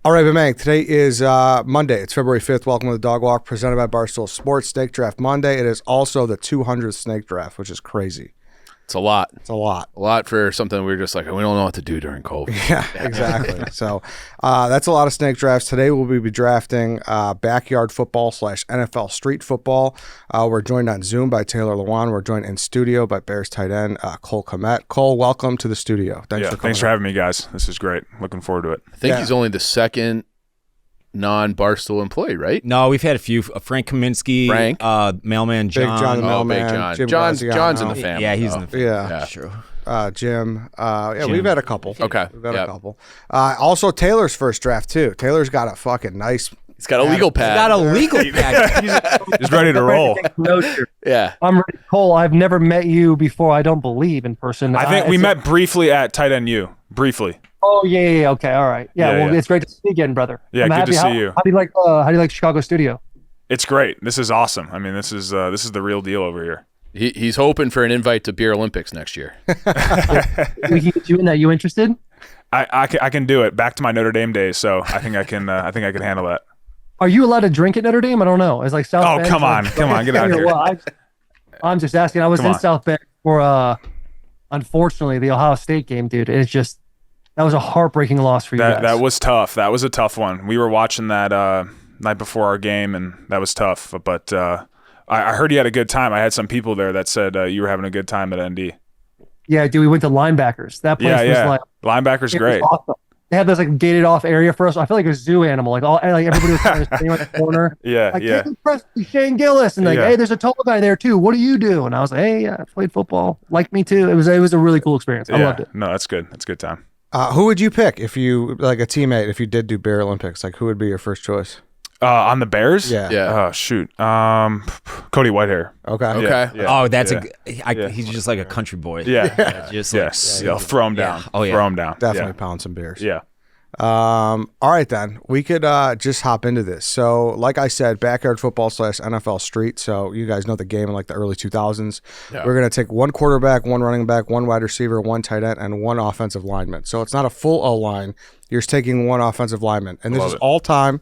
All right, Bamang, today is Monday. It's February 5th. Welcome to the Dog Walk, presented by Barstool Sports. Snake Draft Monday. It is also the 200th Snake Draft, which is crazy. It's a lot. It's a lot. A lot for something we're just like, we don't know what to do during COVID. Yeah, exactly. So that's a lot of snake drafts. Today we'll be drafting backyard football / NFL street football. We're joined on Zoom by Taylor Lewan. We're joined in studio by Bears tight end Cole Kmet. Cole, welcome to the studio. Thanks for having me, guys. This is great. Looking forward to it. I think he's only the second non-Barstool employee, right? No, we've had a few. Frank Kaminsky, Mailman John. Big John the Mailman. Big John. John's in the family. Yeah, he's in the family. Yeah. That's true. Jim. Jim. We've had a couple. Okay. We've had a couple. Also, Taylor's first draft, too. Taylor's got a fucking nice... He's got a legal pad. He's got a legal pad. He's ready to roll. Yeah. I'm ready. Cole, I've never met you before, I don't believe, in person. I think we met briefly at Tight End U. Briefly. Oh, yeah. Okay, all right. Yeah, Yeah. It's great to see you again, brother. Yeah, I'm good happy. to see you. How do you like Chicago studio? It's great. This is awesome. I mean, this is the real deal over here. He's hoping for an invite to Beer Olympics next year. We can get you in that. You interested? I can do it. Back to my Notre Dame days, so I think I can handle that. Are you allowed to drink at Notre Dame? I don't know. It's like South Bend. Come on, get out of here. Well, I'm just asking. I was in South Bend for, unfortunately, the Ohio State game, dude. It's just, that was a heartbreaking loss for you guys. That was tough. That was a tough one. We were watching that night before our game, and that was tough. But I heard you had a good time. I had some people there that said you were having a good time at ND. Yeah, dude, we went to linebackers. That place was like... Linebackers great. Awesome. They had this like gated off area for us. I feel like a zoo animal. Like everybody was trying to stay on the corner. Yeah. Caleb Pressley, Shane Gillis, and hey, there's a tall guy there too. What do you do? And I was like, hey, I played football. Like me too. It was a really cool experience. I loved it. No, that's good. That's a good time. Who would you pick if you, like a teammate, if you did do Bear Olympics? Like, who would be your first choice? On the Bears? Yeah. Oh, shoot. Cody Whitehair. Okay. Yeah. Oh, that's he's just like a country boy. Yeah. Just Yes. Throw him down. Oh, yeah. Throw him down. Definitely pound some beers. Yeah. All right, then. We could just hop into this. So, like I said, backyard football / NFL street. So, you guys know the game in like the early 2000s. Yeah. We're going to take one quarterback, one running back, one wide receiver, one tight end, and one offensive lineman. So, it's not a full O-line. You're just taking one offensive lineman. And this is all time.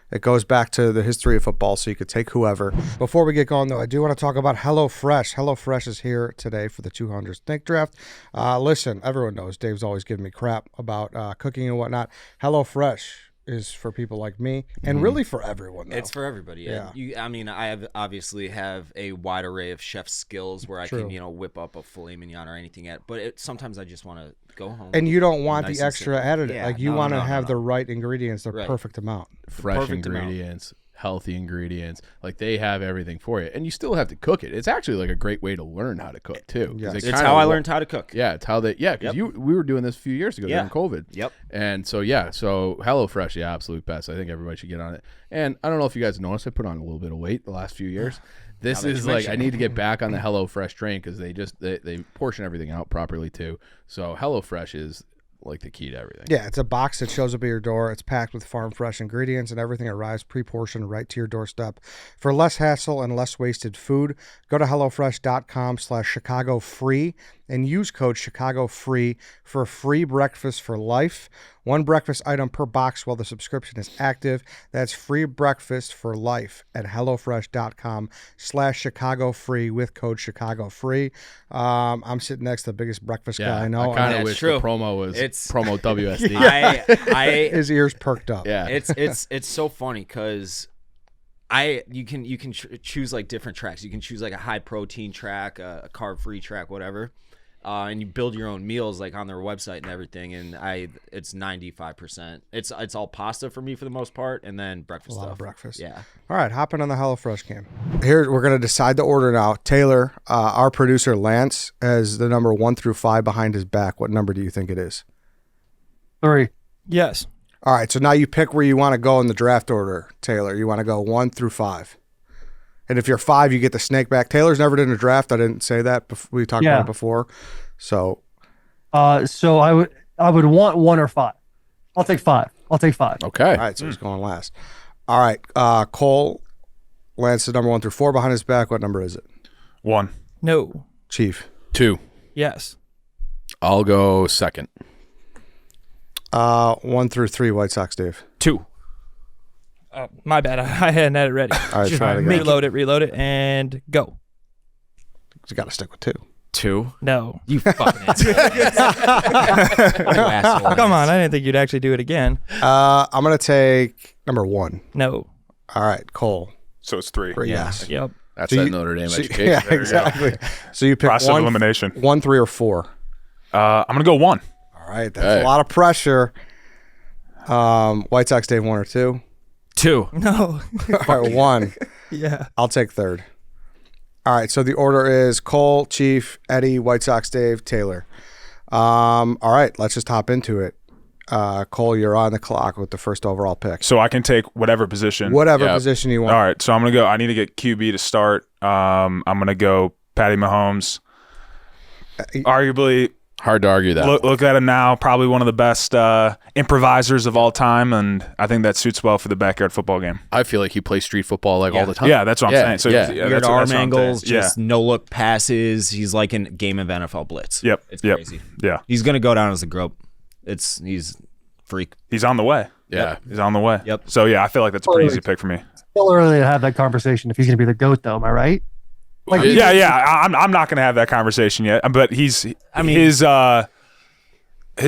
It goes back to the history of football, so you could take whoever. Before we get going, though, I do want to talk about HelloFresh. HelloFresh is here today for the 200th Snake Draft. Listen, everyone knows Dave's always giving me crap about cooking and whatnot. HelloFresh is for people like me, and really for everyone, though. It's for everybody. Yeah. I obviously have a wide array of chef skills where I can, whip up a filet mignon or anything but sometimes I just want to go home. And you don't want nice the extra added. Yeah, like, you want to have the right ingredients, the perfect amount. Fresh ingredients, healthy ingredients. Like, they have everything for you. And you still have to cook it. It's actually like a great way to learn how to cook, too. Yes. It's how I learned how to cook. Yeah, it's how they, because we were doing this a few years ago during COVID. Yep. And so HelloFresh, absolute best. I think everybody should get on it. And I don't know if you guys noticed, I put on a little bit of weight the last few years. This is like, I need to get back on the HelloFresh train because they portion everything out properly, too. So HelloFresh is like the key to everything. Yeah, it's a box that shows up at your door. It's packed with farm fresh ingredients, and everything arrives pre-portioned right to your doorstep. For less hassle and less wasted food, go to HelloFresh.com/ChicagoFree and use code ChicagoFree for free breakfast for life. One breakfast item per box while the subscription is active. That's free breakfast for life at HelloFresh.com/ChicagoFree with code ChicagoFree. I'm sitting next to the biggest breakfast guy I know. I kind of wish the promo was promo WSD. His ears perked up. Yeah, it's so funny because you can choose like different tracks. You can choose like a high protein track, a carb free track, whatever. And you build your own meals like on their website and everything, and it's 95%. It's all pasta for me for the most part, and then breakfast a lot stuff. Of breakfast. Yeah. All right, hopping on the HelloFresh game. Here we're gonna decide the order now. Taylor, our producer Lance, has the number 1 through 5 behind his back. What number do you think it is? 3. Yes. All right, so now you pick where you want to go in the draft order, Taylor. You want to go 1 through 5. And if you're 5, you get the snake back. Taylor's never done a draft. I didn't say that. We talked about it before. So so I would want 1 or 5. I'll take 5. Okay. All right, so he's going last. All right, Cole, Lance is number 1 through 4 behind his back. What number is it? 1. No. Chief. 2. Yes. I'll go second. 1 through 3, White Sox, Dave. 2. My bad. I hadn't had it ready. All right, try it again. Reload it, and go. You got to stick with 2. 2? No. You fucking asshole. Come on, I didn't think you'd actually do it again. I'm going to take number 1. No. All right, Cole. So it's 3. Yes. Yep. That's So that you- Notre Dame So, education. yeah, exactly. So you pick Process of elimination. 1, 3, or 4. I'm gonna go 1. All right, that's a lot of pressure. White Sox, Dave, 1 or 2? 2. No. All right, 1. Yeah. I'll take 3rd. All right, so the order is Cole, Chief, Eddie, White Sox, Dave, Taylor. All right, let's just hop into it. Cole, you're on the clock with the first overall pick. So I can take whatever position. Whatever position you want. All right, so I'm gonna go. I need to get QB to start. I'm gonna go Patty Mahomes. Arguably, Hard to argue that. look at him now. Probably one of the best improvisers of all time, and I think that suits well for the backyard football game. I feel like he plays street football all the time. Yeah, that's what I'm saying. So yeah. Weird that's arm what I'm angles, saying. just no look passes. He's like in game of NFL blitz. Yep. It's Yep. crazy. Yeah. He's gonna go down as a GOAT. He's freak. He's on the way. Yeah. He's on the way. Yep. So yeah, I feel like that's a pretty easy pick for me. Still early to have that conversation if he's going to be the GOAT, though. Am I right? Like, Yeah. I'm not gonna have that conversation yet, but his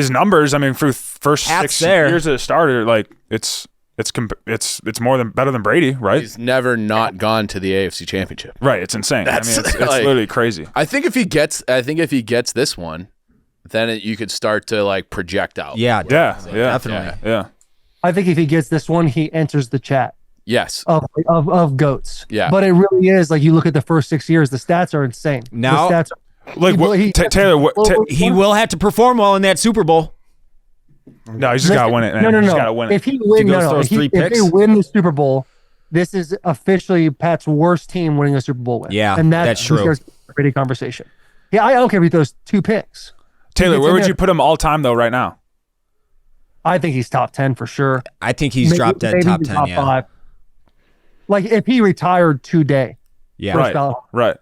numbers. I mean, for first Pat's 6 there. years as a starter, like it's better than Brady, right? He's never not gone to the AFC Championship. Right. It's insane. That's I mean, it's like- literally crazy. I think if he gets this one, then you could start to like project out. Yeah. Definitely. Yeah. I think if he gets this one, he enters the chat Yes. of GOATs. Yeah. But it really is like you look at the first 6 years, the stats are insane. Now- the stats Like Taylor? He will have to perform well in that Super Bowl. No, he's just got to win it. Man. No. He's got to win it. If he win, goes throws three if picks? they win the Super Bowl, this is officially Pat's worst team winning a Super Bowl win. Yeah, and that's true. There's a pretty conversation. Yeah, I don't care if he throws 2 picks. Taylor, It's where in would there. you put him all time though? Right now, I think he's top 10 for sure. I think he's Maybe- dropped dead maybe top even 10. Yeah. 5. Like if he retired today, Yeah. right, right.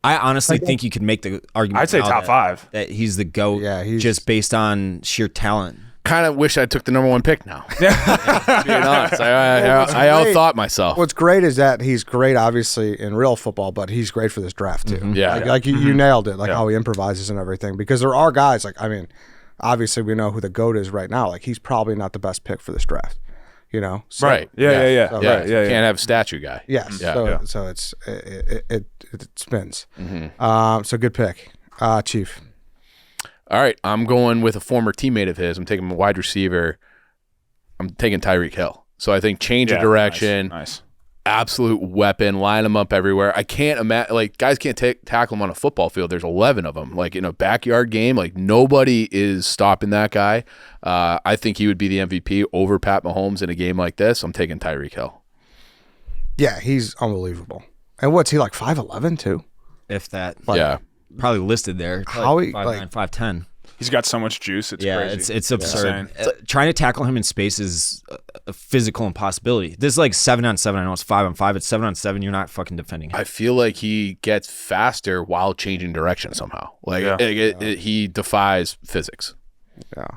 I honestly think you could make the argument. I'd say now top that- 5. That he's the GOAT. Yeah, he's- just based on sheer talent. Kind of wish I took the number 1 pick now. Being honest, I outthought myself. What's great is that he's great, obviously, in real football, but he's great for this draft, too. Yeah. Like you nailed it, like how he improvises and everything. Because there are guys, like, I mean, obviously we know who the GOAT is right now. Like, he's probably not the best pick for this draft, you know? So, Right. Yeah. So, Yeah. Right. Yeah. Can't have a statue guy. Yes. Yeah. So it's it spins. So good pick. Chief. All right. I'm going with a former teammate of his. I'm taking a wide receiver. I'm taking Tyreek Hill. So I think change of direction. Nice. Absolute weapon, line them up everywhere. I can't imagine, like, guys can't tackle him on a football field. There's 11 of them. Like, in a backyard game, like, nobody is stopping that guy. I think he would be the MVP over Pat Mahomes in a game like this. I'm taking Tyreek Hill. Yeah, he's unbelievable. And what's he, like 5'11", too? If that. Yeah. Probably listed there. How he, 5'9", like- 5'10". He's got so much juice. It's crazy. it's absurd. insane. Trying to tackle him in space is a physical impossibility. This is like 7-on-7. I know it's 5-on-5. It's 7-on-7. You're not fucking defending him. I feel like he gets faster while changing direction somehow. Like, he defies physics. Yeah.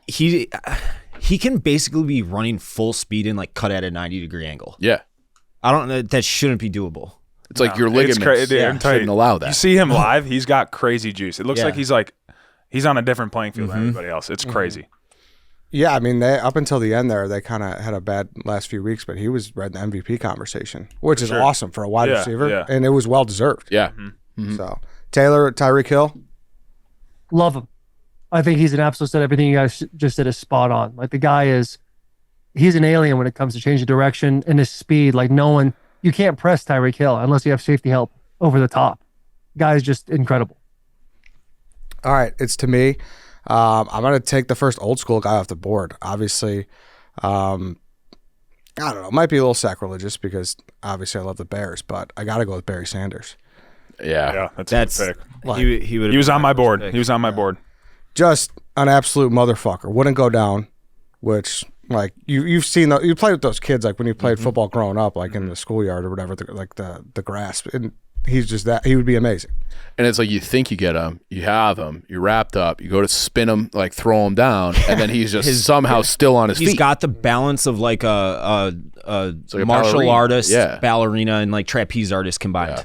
He can basically be running full speed and like cut at a 90-degree angle. Yeah. I don't know. That shouldn't be doable. It's like your It's ligaments crazy. I'm telling shouldn't you, allow that. You see him live, he's got crazy juice. It looks Yeah. like he's on a different playing field than everybody else. It's crazy. Yeah, I mean, they up until the end there, they kind of had a bad last few weeks, but he was right in the MVP conversation, which is awesome for a wide receiver, yeah. and it was well deserved. Yeah. So Taylor, Tyreek Hill, love him. I think he's an absolute stud. Everything you guys just said is spot on. Like the guy he's an alien when it comes to change of direction and his speed. Like you can't press Tyreek Hill unless you have safety help over the top. Guy's just incredible. All right, it's to me. I'm going to take the first old school guy off the board. Obviously, I don't know. It might be a little sacrilegious because obviously I love the Bears, but I got to go with Barry Sanders. Yeah. Yeah, that's a good pick. He would. He was on my board. He was on my board. Just an absolute motherfucker. Wouldn't go down, which like you've seen you played with those kids like when you played football growing up, like in the schoolyard or whatever, like the grass. And he's just that. He would be amazing. And it's like you think you get him, you have him, you're wrapped up, you go to spin him, like throw him down, and then he's just somehow still on his feet. He's got the balance of like a like a martial ballerina. artist, Yeah. ballerina, and like trapeze artist combined. Yeah.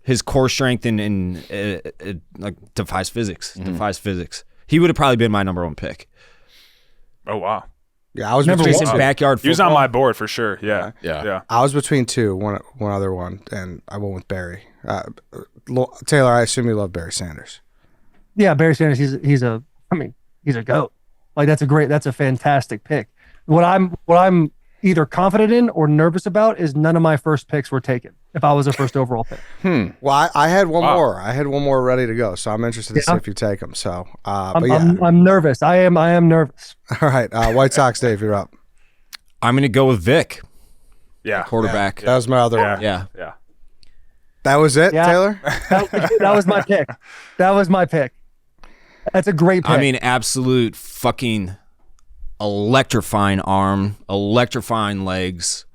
His core strength and like defies physics. Defies physics. He would have probably been my number 1 pick. Oh wow. Yeah, I was Number between one. two. Backyard football. He was on my board for sure. Yeah. Yeah. I was between two, one other one, and I went with Barry. Taylor, I assume you love Barry Sanders. Yeah, Barry Sanders. He's a goat. Like that's a fantastic pick. What I'm either confident in or nervous about is none of my first picks were taken. If I was a first overall pick. Well, I had one more. I had one more ready to go, so I'm interested to see if you take them. So, but yeah. I'm nervous. I am nervous. All right, White Sox, Dave, you're up. I'm going to go with Vic, Yeah. quarterback. That was my other one. Yeah. Yeah. That was it, Yeah. Taylor? That was my pick. That was my pick. That's a great pick. I mean, absolute fucking electrifying arm, electrifying legs.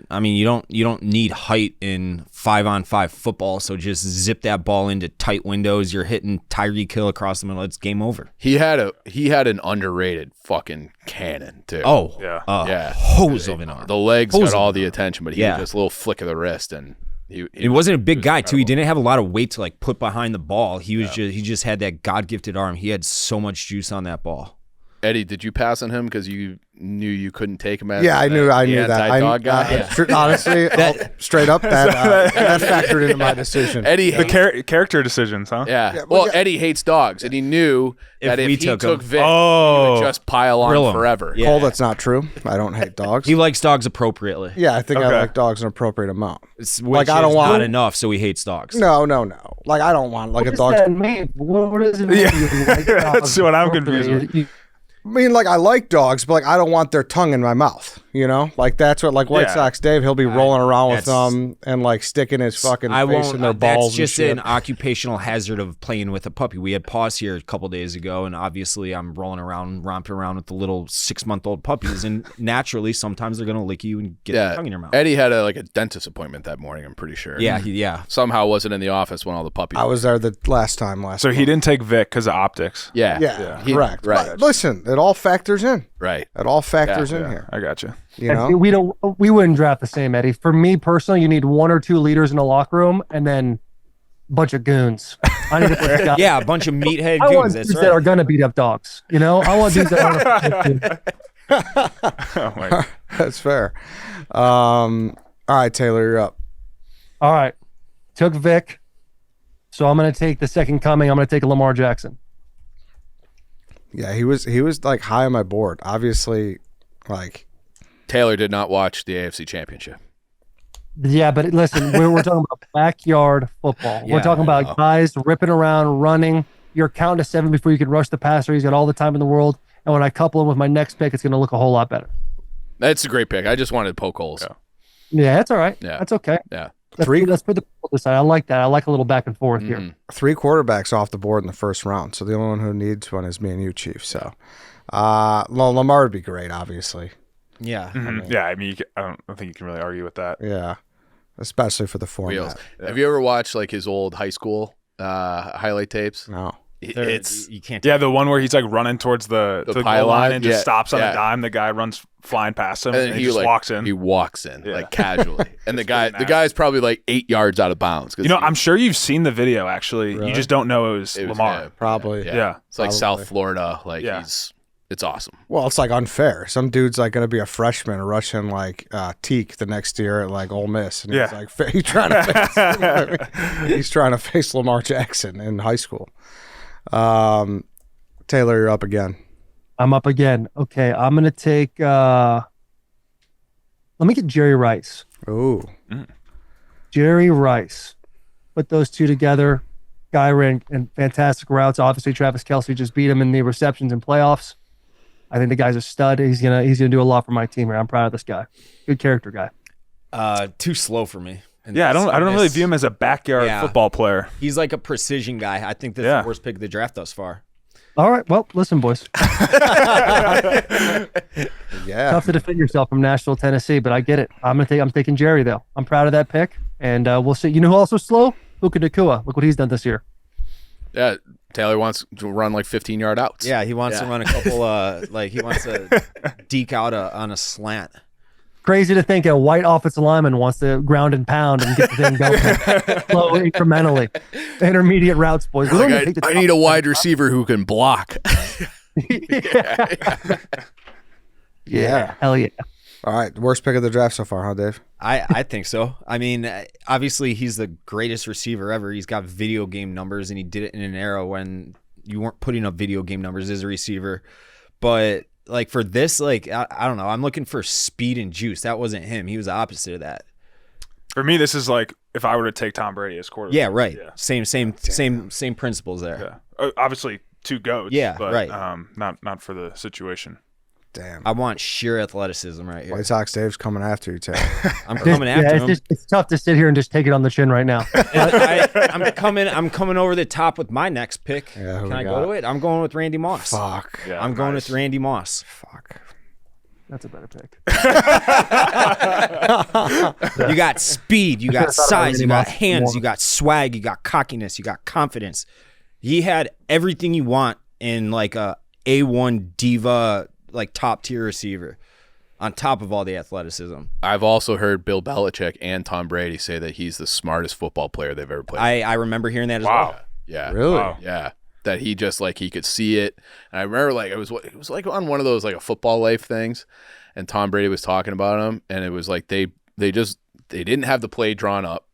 I mean, you don't need height in 5-on-5 football, so just zip that ball into tight windows. You're hitting Tyreek Hill across the middle. It's game over. He had an underrated fucking cannon too. Oh, yeah. hose of an arm. The legs Hose got of all an the arm. attention, but he Yeah. was just a little flick of the wrist, and he It wasn't a big was guy too. He incredible. didn't have a lot of weight to like put behind the ball. He just had that God gifted arm. He had so much juice on that ball. Eddie, did you pass on him because you knew you couldn't take him as Yeah, I knew the that. anti-dog guy? Honestly, straight up, that factored into my decision. Eddie The hates, character decisions, huh? yeah. well, Well, yeah. Eddie hates dogs, and he knew that if we he took took him- Vic, he Oh. would just pile on Grill him. forever. Yeah. Cole, that's not true. I don't hate dogs. He likes dogs appropriately. Yeah, I think I Okay. like dogs an appropriate amount. Which I don't is want- not enough, so he hates dogs. No. Like I don't want like a What dog. does that mean? What does it mean? Yeah, you like that's dogs what I'm confused with. appropriately? I mean, like I like dogs, but like I don't want their tongue in my mouth. You know, like that's what like White Yeah. Sox Dave. He'll be rolling around with that's- them and like sticking his fucking I face won't. in their balls. That's just and shit. an occupational hazard of playing with a puppy. We had Paws here a couple days ago, and obviously I'm rolling around, romping around with the little 6-month-old puppies, and naturally sometimes they're gonna lick you and get their tongue in your mouth. Eddie had a dentist appointment that morning. I'm pretty sure. Yeah. Somehow wasn't in the office when all the puppies. I was there the last time So he didn't take Vic because of optics. Yeah. Yeah, He- correct. Right. But listen, it all factors in. Right. It all factors in Yeah, here. I got you. You know, We wouldn't draft the same, Eddie. For me personally, you need 1 or 2 leaders in a locker room and then a bunch of goons. I need to put guys. Yeah, a bunch of meathead I want goons. dudes That's that are right. gonna beat up dogs. You know, I want dudes that are. Oh my God. that's fair. All right, Taylor, you're up. All right, took Vic, so I'm gonna take the second coming. I'm gonna take Lamar Jackson. Yeah, he was like high on my board. Obviously, like Taylor did not watch the AFC Championship. Yeah, but listen, we're talking about backyard football. We're Yeah, talking I about know. guys ripping around, running. You're counting to 7 before you can rush the passer. He's got all the time in the world. And when I couple him with my next pick, it's going to look a whole lot better. That's a great pick. I just wanted to poke holes. Yeah, that's all right. Yeah. That's okay. Yeah. Let's put the people aside. I like that. I like a little back and forth here. Mhm. 3 quarterbacks off the board in the first round. So the only one who needs one is me and you, Chief. So Lamar would be great, obviously. Yeah. Yeah, I mean, I don't think you can really argue with that. Yeah, especially for the format. Wheels. Have you ever watched like his old high school highlight tapes? No. It's You can't. Yeah, the one where he's like running towards the goal pylon, line and just yeah, stops on yeah. a dime. The guy runs flying past him, and and, then he just like, walks in. He walks in Yeah. like casually, and the guy, pretty nasty. the guy's probably like 8 yards out of bounds. 'Cause You know, he- I'm sure you've seen the video. Actually, Really? you just don't know it was it was- Lamar. yeah, Probably. Yeah. It's like Probably. South Florida. Like Yeah. it's awesome. Well, it's like unfair. Some dude's like going to be a freshman rushing like Teak the next year at like Ole Miss, and Yeah. he's like he's trying to face, he's trying to face Lamar Jackson in high school. Taylor, you're up again. I'm up again. Okay, I'm going to take, let me get Jerry Rice. Ooh, Jerry Rice. Put those two together. Guy ran in fantastic routes. Obviously, Travis Kelce just beat him in the receptions and playoffs. I think the guy's a stud. He's gonna do a lot for my team here. I'm proud of this guy. Good character guy. Too slow for me. And Yeah, I don't really this- view him as a backyard Yeah. football player. He's like a precision guy. I think that's Yeah. the worst pick of the draft thus far. All right. Well, listen, boys. Yeah. Tough to defend yourself from Nashville, Tennessee, but I get it. I'm taking Jerry though. I'm proud of that pick, and we'll see. You know who also slow? Luka Nakua. Look what he's done this year. Yeah, Taylor wants to run like 15-yard outs. Yeah, he wants to run a couple. He wants to deke out on a slant. Crazy to think a white offensive lineman wants to ground and pound and get the thing going slow incrementally. Intermediate routes, boys. We don't even take the I need a wide receiver who can block. Yeah. Hell yeah. All right. Worst pick of the draft so far, huh, Dave? I think so. I mean, obviously he's the greatest receiver ever. He's got video game numbers, and he did it in an era when you weren't putting up video game numbers as a receiver. But like for this, like I don't know. I'm looking for speed and juice. That wasn't him. He was the opposite of that. For me, this is like if I were to take Tom Brady as quarterback. Yeah, right. Yeah. Same principles there. Yeah. Obviously, 2 GOATs. Yeah, but, right. Not for the situation. Damn. I want sheer athleticism right here. White Sox Dave's coming after you, Taylor. I'm coming after him. It's tough to sit here and just take it on the chin right now. I'm coming over the top with my next pick. Yeah, who Can we I got? go to it? I'm going with Randy Moss. Fuck. Yeah, I'm going nice. with Randy Moss. Fuck. That's a better pick. You got speed, you got should've thought about size, Randy you got Moss hands, more. you got swag, you got cockiness, you got confidence. He had everything you want in like a A1 diva, like top tier receiver, on top of all the athleticism. I've also heard Bill Belichick and Tom Brady say that he's the smartest football player they've ever played. I remember hearing that as Wow. well. Yeah. Really? Wow. Yeah. That he just like he could see it. And I remember like it was like on one of those like a football life things, and Tom Brady was talking about him, and it was like they didn't have the play drawn up.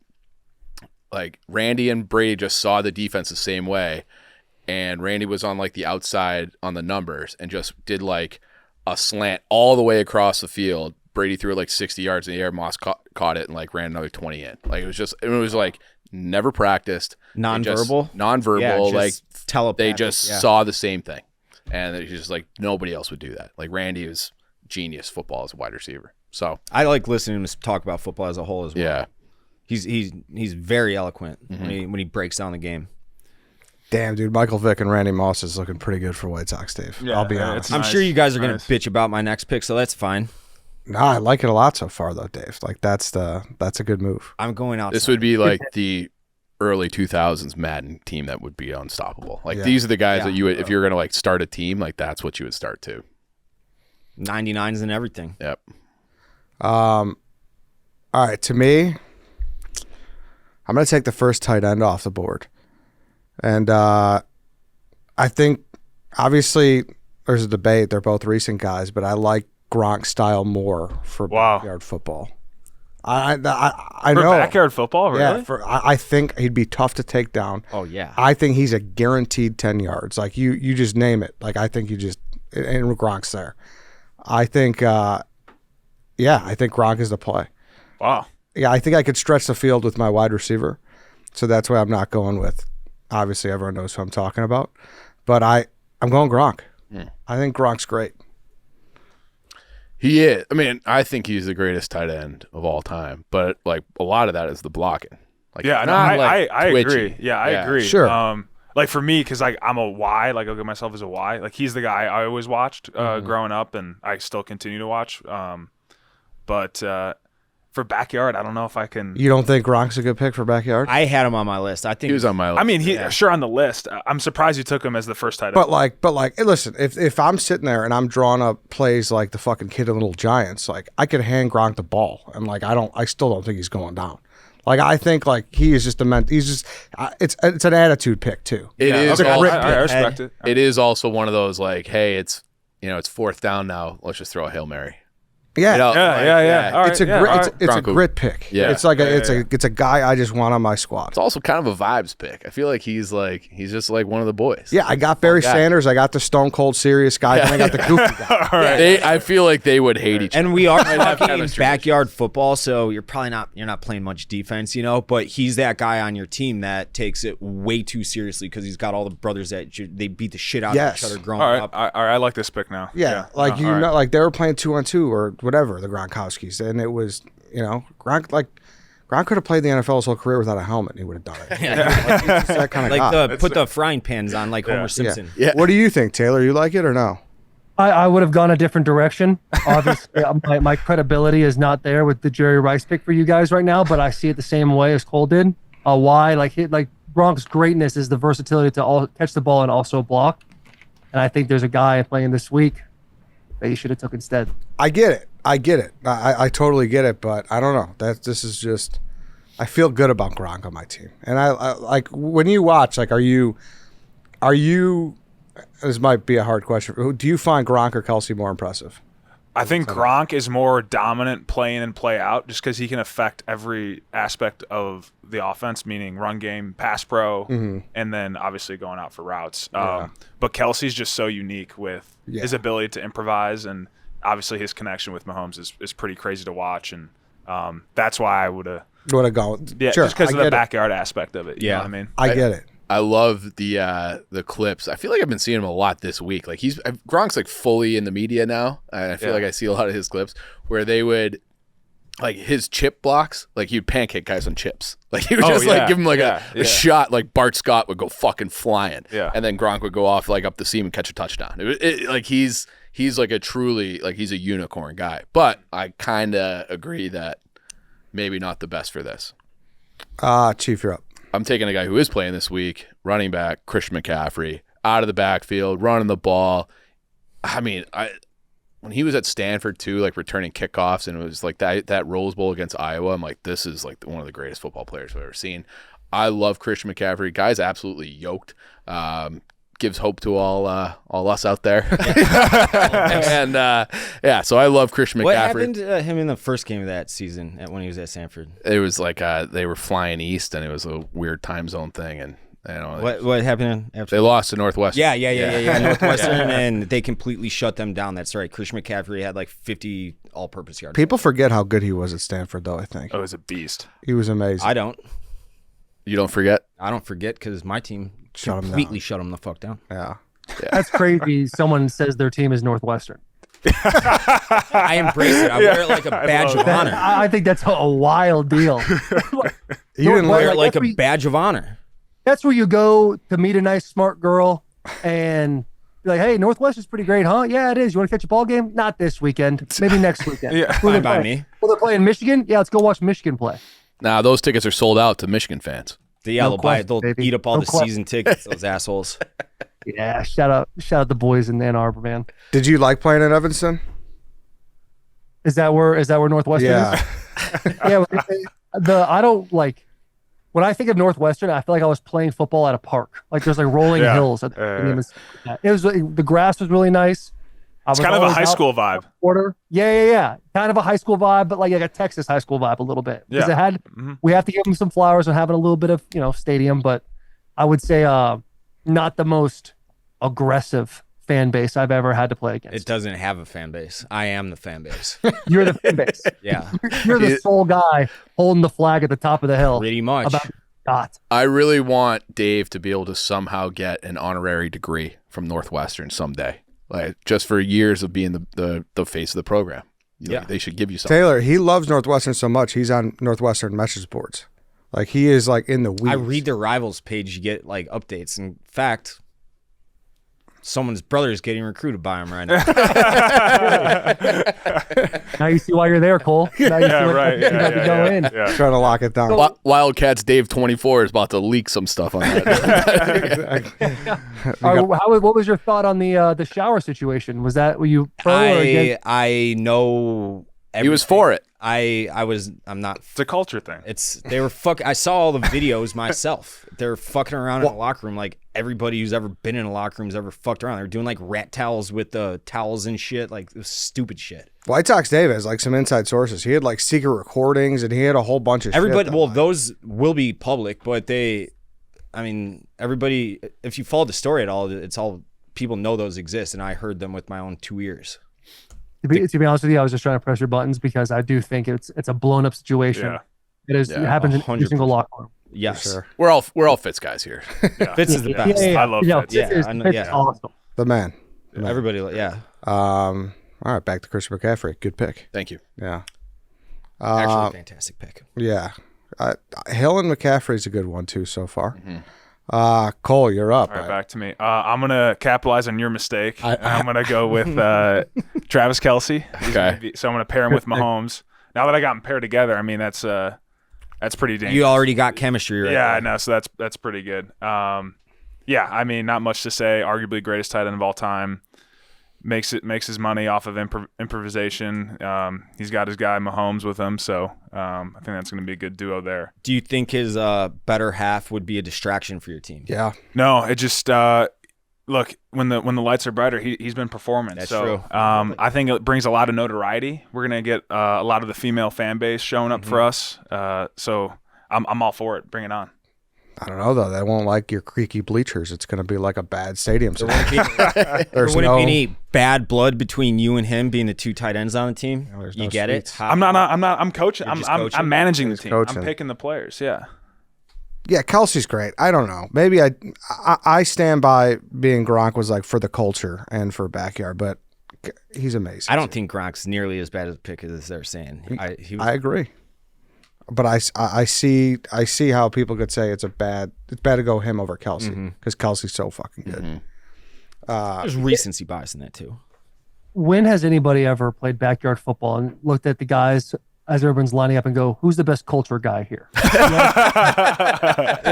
Like Randy and Brady just saw the defense the same way, and Randy was on like the outside on the numbers and just did like a slant all the way across the field. Brady threw it like 60 yards in the air. Moss caught it and like ran another 20 in. Like it was like never practiced. Nonverbal? Nonverbal. Yeah, just like telepathic, they just yeah. saw the same thing. And he's just like, nobody else would do that. Like Randy is genius football as a wide receiver. So I like listening to him talk about football as a whole as well. yeah. He's very eloquent Mm-hmm. when he breaks down the game. Damn, dude. Michael Vick and Randy Moss is looking pretty good for White Sox, Dave. Yeah, I'll be yeah, honest. it's I'm nice. sure you guys are going Nice. to bitch about my next pick, so that's fine. No, I like it a lot so far, though, Dave. Like that's a good move. I'm going out. This would be like the early 2000s Madden team that would be unstoppable. Like Yeah. these are the guys Yeah. that you would, if you're going to like start a team, like that's what you would start to. 99s and everything. Yep. All right, to me, I'm going to take the first tight end off the board. And I think, obviously, there's a debate. They're both recent guys, but I like Gronk style more for Wow. backyard football. I For know. backyard football, really? Yeah, I think he'd be tough to take down. Oh, yeah. I think he's a guaranteed 10 yards. Like, you just name it. Like, I think and Gronk's there. I think, I think Gronk is the play. Wow. Yeah, I think I could stretch the field with my wide receiver. So that's why I'm not going with, obviously everyone knows who I'm talking about. But I'm going Gronk. I think Gronk's great. He is. I mean, I think he's the greatest tight end of all time, but like a lot of that is the blocking. Like, Yeah, no, not, I like, twitchy. agree. Yeah, I agree. Sure. Like for me, because like I'm a Y, like I look at myself as a Y. Like he's the guy I always watched growing up, and I still continue to watch. But for backyard, I don't know if I can. You don't think Gronk's a good pick for backyard? I had him on my list. I think He was on my list. I mean, sure on the list. I'm surprised you took him as the first tight end. But like, hey, listen, if I'm sitting there and I'm drawing up plays like the fucking Kid and Little Giants, like I could hand Gronk the ball, and like I still don't think he's going down. Like I think like he is just it's an attitude pick too. It is. It's a also- grit I respect it. It is also one of those like, hey, it's fourth down now. Let's just throw a Hail Mary. Yeah. You know, Yeah. All right, It's a yeah, grit. all It's, right. it's a Gronk. grit pick. Yeah. It's like it's a guy I just want on my squad. It's also kind of a vibes pick. I feel like he's just like one of the boys. Yeah, I got Barry guy. Sanders. I got the stone cold serious guy. And I got the goofy guy. I feel like they would hate each other. And we are have talking chemistry backyard football, so you're not playing much defense, but he's that guy on your team that takes it way too seriously because he's got all the brothers that they beat the shit out Yes. of each other growing All right, up. all right. I like this pick now. Yeah, like all right. like they were playing 2-on-2 or whatever, the Gronkowskis, and it was Gronk Gronk could have played the NFL his whole career without a helmet. And he would have done it. Like, he's just that kind of guy. Put the frying pans on like Homer Simpson. Yeah. What do you think, Taylor? You like it or no? I would have gone a different direction. Obviously, my credibility is not there with the Jerry Rice pick for you guys right now, but I see it the same way as Cole did. Why? Like Gronk's greatness is the versatility to all catch the ball and also block. And I think there's a guy playing this week that you should have took instead. I get it. I totally get it, but I don't know. This is just. I feel good about Gronk on my team, and I like when you watch. Like, are you? This might be a hard question. Do you find Gronk or Kelsey more impressive? I think Gronk is more dominant play in and play out just because he can affect every aspect of the offense, meaning run game, pass pro, and then obviously going out for routes. But Kelsey's just so unique with his ability to improvise, and obviously his connection with Mahomes is pretty crazy to watch. And that's why I would have gone. Yeah, sure, just because of the it. backyard aspect of it. You know what I mean? I get it. I love the clips. I feel like I've been seeing him a lot this week. Like Gronk's like fully in the media now. And I feel like I see a lot of his clips where they would like his chip blocks. Like he'd pancake guys on chips. Like he would like give him like a shot. Like Bart Scott would go fucking flying. Yeah. And then Gronk would go off like up the seam and catch a touchdown. Like he's like a truly like he's a unicorn guy. But I kind of agree that maybe not the best for this. Chief, you're up. I'm taking a guy who is playing this week, running back, Christian McCaffrey, out of the backfield, running the ball. I mean, when he was at Stanford too, like returning kickoffs, and it was like that Rose Bowl against Iowa, I'm like, this is like one of the greatest football players I've ever seen. I love Christian McCaffrey. Guy's absolutely yoked. Gives hope to all us out there. And so I love Christian McCaffrey. What happened to him in the first game of that season when he was at Stanford? It was like they were flying east, and it was a weird time zone thing, and what happened after? They lost to Northwestern. Yeah. Northwestern, and they completely shut them down. That's right. Christian McCaffrey had like 50 all-purpose yards. People forget how good he was at Stanford, though. I think. Oh, he was a beast. He was amazing. I don't. You don't forget? I don't forget because my team completely shut him the fuck down. Yeah. That's crazy. Someone says their team is Northwestern. I embrace it. I wear it like a badge of honor. I think that's a wild deal. You didn't wear it like a badge of honor. That's where you go to meet a nice, smart girl and be like, hey, Northwestern's pretty great, huh? Yeah, it is. You want to catch a ball game? Not this weekend. Maybe next weekend. Fine by me. Well, they're playing Michigan? Yeah, let's go watch Michigan play. Nah, those tickets are sold out to Michigan fans. They'll eat up all the season tickets, those assholes. Yeah, shout out the boys in Ann Arbor, man. Did you like playing in Evanston? Is that where Northwestern is? Yeah. I don't like when I think of Northwestern, I feel like I was playing football at a park. Like there's like rolling hills. It was the grass was really nice. It's kind of a high school vibe. Yeah. Kind of a high school vibe, but like a Texas high school vibe a little bit. Because we have to give them some flowers and having a little bit of, stadium, but I would say not the most aggressive fan base I've ever had to play against. It doesn't have a fan base. I am the fan base. You're the fan base. Yeah. You're the sole guy holding the flag at the top of the hill. Pretty much. I really want Dave to be able to somehow get an honorary degree from Northwestern someday. Like just for years of being the face of the program. They should give you something. Taylor, he loves Northwestern so much, he's on Northwestern message boards. Like he is like in the weeds. I read their rivals page, you get like updates. In fact, someone's brother is getting recruited by him right now. Now you see why you're there, Cole. Now you see right. Yeah. Trying to lock it down. Wildcats Dave 24 is about to leak some stuff on that. What was your thought on the shower situation? Were you pro or against? I know everything. He was for it. I'm not. It's a culture thing. They were I saw all the videos myself. They're fucking around in the locker room like everybody who's ever been in a locker room's ever fucked around. They're doing like rat towels with the towels and shit, like stupid shit. White Sox Dave has like some inside sources. He had like secret recordings and he had a whole bunch of everybody. shit. Well, those will be public, but everybody. If you follow the story at all, it's all people know those exist, and I heard them with my own 2 ears. To be honest with you, I was just trying to press your buttons because I do think it's a blown up situation. Yeah. It happens in every single locker room. Yes, sure. We're all Fitz guys here. Yeah. Fitz is the best. I love Fitz. Fitz is awesome. The man. Everybody, yeah. All right, back to Christian McCaffrey. Good pick. Thank you. Yeah. Actually, fantastic pick. Yeah. Hill and McCaffrey's a good one too so far. Cole, you're up. All right, back to me. I'm gonna capitalize on your mistake. I'm gonna go with Travis Kelce. Okay. So I'm gonna pair him with Mahomes. Now that I got them paired together, I mean that's pretty dangerous. You already got chemistry right Yeah, there. I know. So that's pretty good. Yeah, I mean, not much to say. Arguably greatest tight end of all time. Makes his money off of improvisation. He's got his guy Mahomes with him, so I think that's going to be a good duo there. Do you think his better half would be a distraction for your team? Yeah. No, it just look when the lights are brighter, he's been performing. That's so, true. I think it brings a lot of notoriety. We're going to get a lot of the female fan base showing up for us. So I'm all for it. Bring it on. I don't know though. They won't like your creaky bleachers. It's going to be like a bad stadium. There wouldn't be any bad blood between you and him being the two tight ends on the team. there's You no get it? sweets. I'm coaching. You're just I'm coaching? managing the He's team. coaching. I'm picking the players. Yeah. Yeah, Kelsey's great. I don't know. Maybe I stand by being Gronk was like for the culture and for backyard, but he's amazing. I don't think Gronk's nearly as bad a pick as they're saying. I agree. But I see how people could say it's bad to go him over Kelsey because Kelsey's so fucking good. There's recency bias in that too. When has anybody ever played backyard football and looked at the guys as everyone's lining up and go, who's the best culture guy here?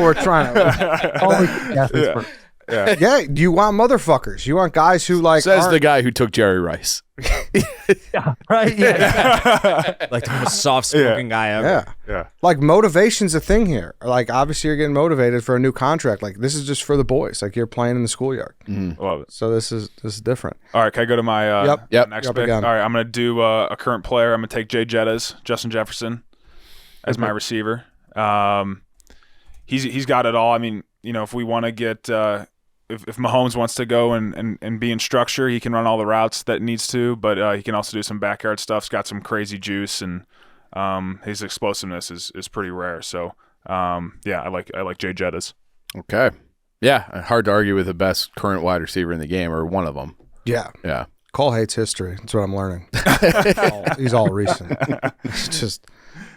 We're trying to. Always the athletes first. Yeah, you want motherfuckers. You want guys who like. Says the aren't- guy who took Jerry Rice. Yeah, right? Yeah. Like the most soft-spoken guy ever. Yeah. Yeah. Like motivation's a thing here. Like obviously you're getting motivated for a new contract. Like this is just for the boys. Like you're playing in the schoolyard. Love it. So this is different. All right, can I go to my Yep. next Yep, pick? again. All right, I'm going to do a current player. I'm going to take Jay Jettas, Justin Jefferson, as my receiver. He's got it all. I mean, if we want to get if Mahomes wants to go and be in structure, he can run all the routes that needs to, but he can also do some backyard stuff. He's got some crazy juice, and his explosiveness is pretty rare. So, I like Jay Jettas. Okay. Yeah, hard to argue with the best current wide receiver in the game, or one of them. Yeah. Yeah. Cole hates history. That's what I'm learning. He's all recent. It's just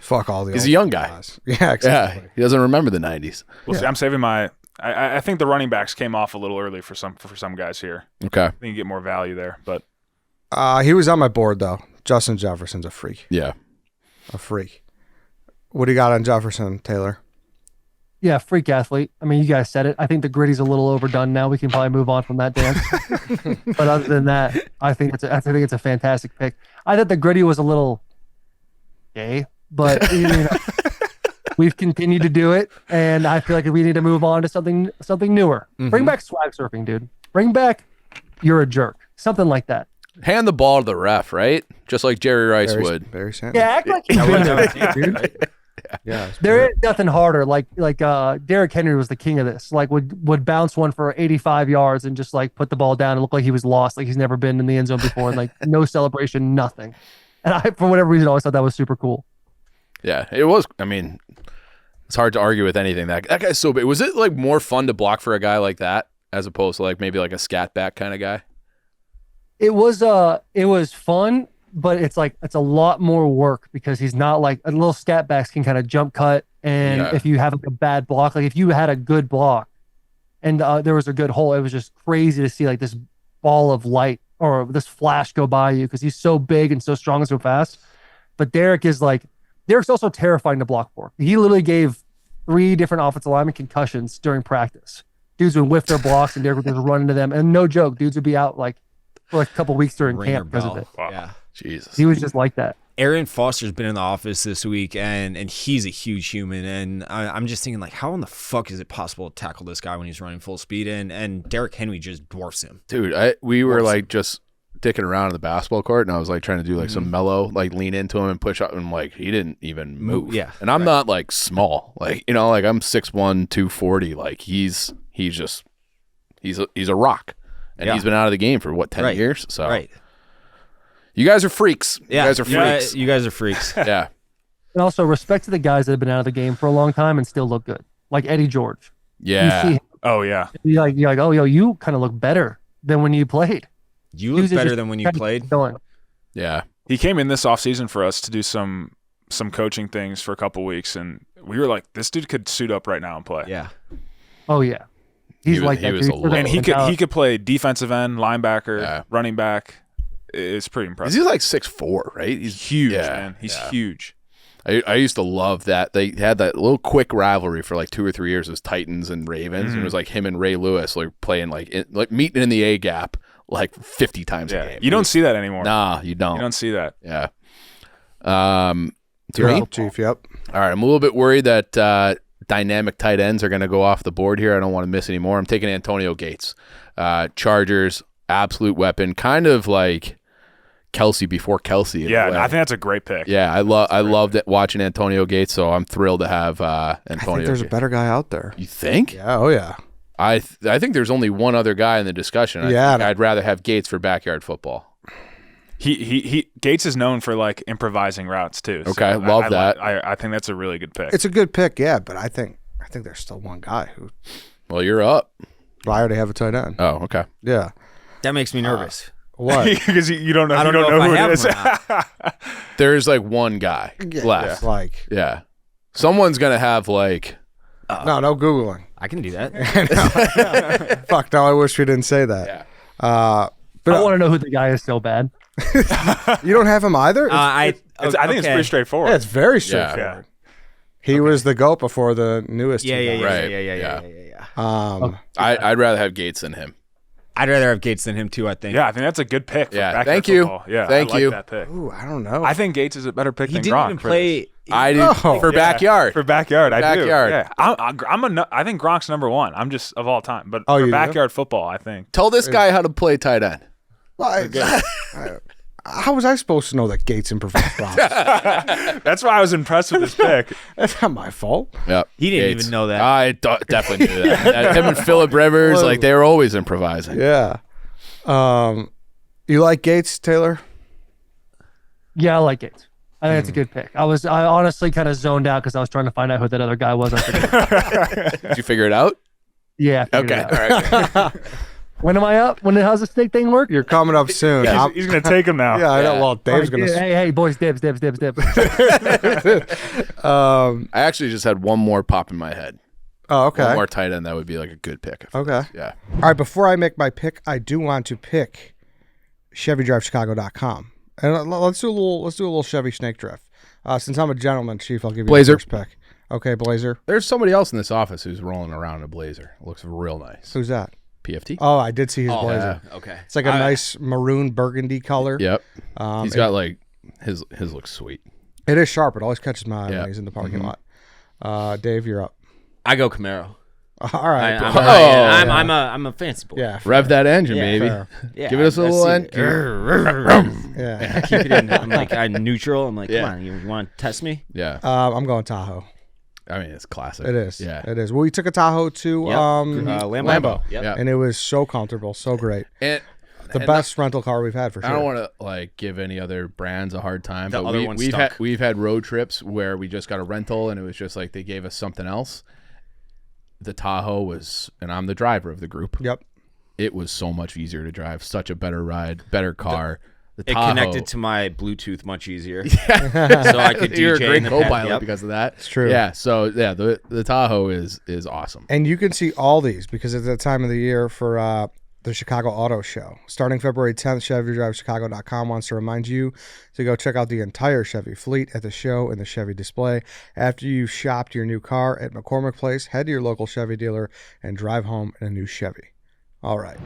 fuck all the He's old a young guy. guys. Yeah, exactly. Yeah, he doesn't remember the 90s. We'll see. I'm saving my. I think the running backs came off a little early for some guys here. Okay. I think you get more value there, but He was on my board though. Justin Jefferson's a freak. Yeah. A freak. What do you got on Jefferson, Taylor? Yeah, freak athlete. I mean, you guys said it. I think the gritty's a little overdone now. We can probably move on from that dance. But other than that, I think it's a fantastic pick. I thought the gritty was a little gay, but we've continued to do it, and I feel like we need to move on to something newer. Bring back swag surfing, dude. Bring back you're a jerk. Something like that. Hand the ball to the ref, right? Just like Jerry Rice would. Barry Sanders. Yeah, act like you've been there, dude. Yeah. There is nothing harder. Like Derrick Henry was the king of this. Like would bounce one for 85 yards and just like put the ball down and look like he was lost, like he's never been in the end zone before, and like no celebration, nothing. And I, for whatever reason, always thought that was super cool. Yeah, it was. I mean, it's hard to argue with anything. That guy's so big. Was it like more fun to block for a guy like that as opposed to like maybe like a scat back kind of guy? It was fun, but it's a lot more work because he's not like a little scat backs can kind of jump cut. And if you have a bad block, like if you had a good block and there was a good hole, it was just crazy to see like this ball of light or this flash go by you because he's so big and so strong and so fast. But Derek's also terrifying to block for. He literally gave 3 different offensive linemen concussions during practice. Dudes would whiff their blocks and Derek would just run into them. And no joke, dudes would be out like for like a couple weeks during camp because of it. Wow. Yeah. Jesus. He was just like that. Aaron Foster's been in the office this week, and he's a huge human. And I'm just thinking, like, how in the fuck is it possible to tackle this guy when he's running full speed? And Derrick Henry just dwarfs him. Dude, we were like just dicking around in the basketball court, and I was like trying to do like some mellow, like lean into him and push up, and like he didn't even move. Yeah, and I'm not like small, like like I'm 6'1", 240. Like he's a rock, and he's been out of the game for what 10 years. So you guys are freaks. Yeah, you guys are freaks. You guys are freaks. Yeah. And also respect to the guys that have been out of the game for a long time and still look good, like Eddie George. Yeah. You see him, Oh yeah. you're like, oh, yo, you kind of look better than when you played. You look Dudes are better just than when you kinda played. Going. Yeah. He came in this offseason for us to do some coaching things for a couple weeks, and we were like, this dude could suit up right now and play. Yeah. Oh yeah, he's like that. was dude. a load. And he could play defensive end, linebacker, running back. It's pretty impressive. He's like 6'4", right? He's huge, man. He's huge. I used to love that. They had that little quick rivalry for like 2 or 3 years. It was Titans and Ravens. And it was like him and Ray Lewis like playing like meeting in the A gap like 50 times a game. You don't see that anymore. Nah, you don't. You don't see that. Yeah. To You're me? up, Chief. Yep. All right. I'm a little bit worried that dynamic tight ends are going to go off the board here. I don't want to miss any more. I'm taking Antonio Gates. Chargers, absolute weapon. Kind of like Kelsey before Kelsey. Yeah, I think that's a great pick. Yeah, I loved it watching Antonio Gates, so I'm thrilled to have Antonio. I think there's a better guy out there. You think? Yeah. Oh yeah. I think there's only one other guy in the discussion. I'd rather have Gates for backyard football. He Gates is known for like improvising routes too. Okay, so love that. I think that's a really good pick. It's a good pick, yeah, but I think there's still one guy who. Well, you're up. Well, I already have a tight end. Oh, okay. Yeah. That makes me nervous. What? Because you don't know. I don't you don't know if who I it have is. him or not. There's like one guy left. Like Yeah. Someone's gonna have like. no googling. I can do that. Fuck. No, I wish we didn't say that. Yeah. But I want to know who the guy is so bad. you don't have him either. I think it's pretty straightforward. Yeah, it's very straightforward. He was the GOAT before the newest. Yeah. Okay. I'd rather have Gates than him. I'd rather have Gates than him too. I think. Yeah, I think that's a good pick. For backyard thank you. football. Yeah, Thank I like you. that pick. Ooh, I don't know. I think Gates is a better pick He than didn't Gronk even for play. this. I do for Yeah. backyard. For backyard, I do. Backyard. Yeah, I think Gronk's number one. I'm just of all time, but Oh, you for do? backyard football, I think. Tell this guy how to play tight end. Well, how was I supposed to know that Gates improvised routes? That's why I was impressed with this pick. That's not my fault. Yep. He didn't Gates. even know that. I definitely knew that. Him and Phillip Rivers, like they were always improvising. Yeah. You like Gates, Taylor? Yeah, I like Gates. I think it's a good pick. I honestly kind of zoned out because I was trying to find out who that other guy was. I forget. Did you figure it out? Yeah. I figured Okay. it out. All right. When am I up? How's the snake thing work? You're coming up soon. He's going to take him now. Yeah, I know. Well, Dave's All right, going to. Hey, boys, dibs. I actually just had one more pop in my head. Oh, okay. One more tight end that would be like a good pick. Okay. Yeah. All right. Before I make my pick, I do want to pick ChevyDriveChicago.com, and let's do a little Chevy snake drift. Since I'm a gentleman, Chief, I'll give you Blazer. the first pick. Okay, Blazer. There's somebody else in this office who's rolling around in a Blazer. It looks real nice. Who's that? PFT. Oh, I did see his Blazer. Okay. It's like a nice maroon burgundy color. Yep. He's got like his looks sweet. It is sharp. It always catches my eye Yeah. when he's in the parking lot. Dave, you're up. I go Camaro. All right. I'm a fancy boy. Yeah. Rev that engine, Yeah, baby. fair. Yeah, Give us a I've little seen end. it. Yeah. I keep it in. I'm like, I'm neutral. I'm like, Yeah. come on, you want to test me? Yeah. I'm going Tahoe. I mean, it's classic. It is. Yeah. It is. Well, we took a Tahoe to Yep. Lambeau. Yep. Yeah. And it was so comfortable, so great. And The best rental car we've had for sure. I don't want to like give any other brands a hard time, The but other one's we've stuck. had road trips where we just got a rental and it was just like they gave us something else. The Tahoe was, and I'm the driver of the group. Yep. It was so much easier to drive, such a better ride, better car. The It Tahoe, connected to my Bluetooth much easier, so I could DJ You're a great in the co-pilot Yep. because of that. It's true. Yeah. So yeah, the Tahoe is awesome. And you can see all these because it's that time of the year for the Chicago Auto Show. Starting February 10th, ChevyDriveChicago.com wants to remind you to go check out the entire Chevy fleet at the show and the Chevy display. After you've shopped your new car at McCormick Place, head to your local Chevy dealer and drive home in a new Chevy. All right.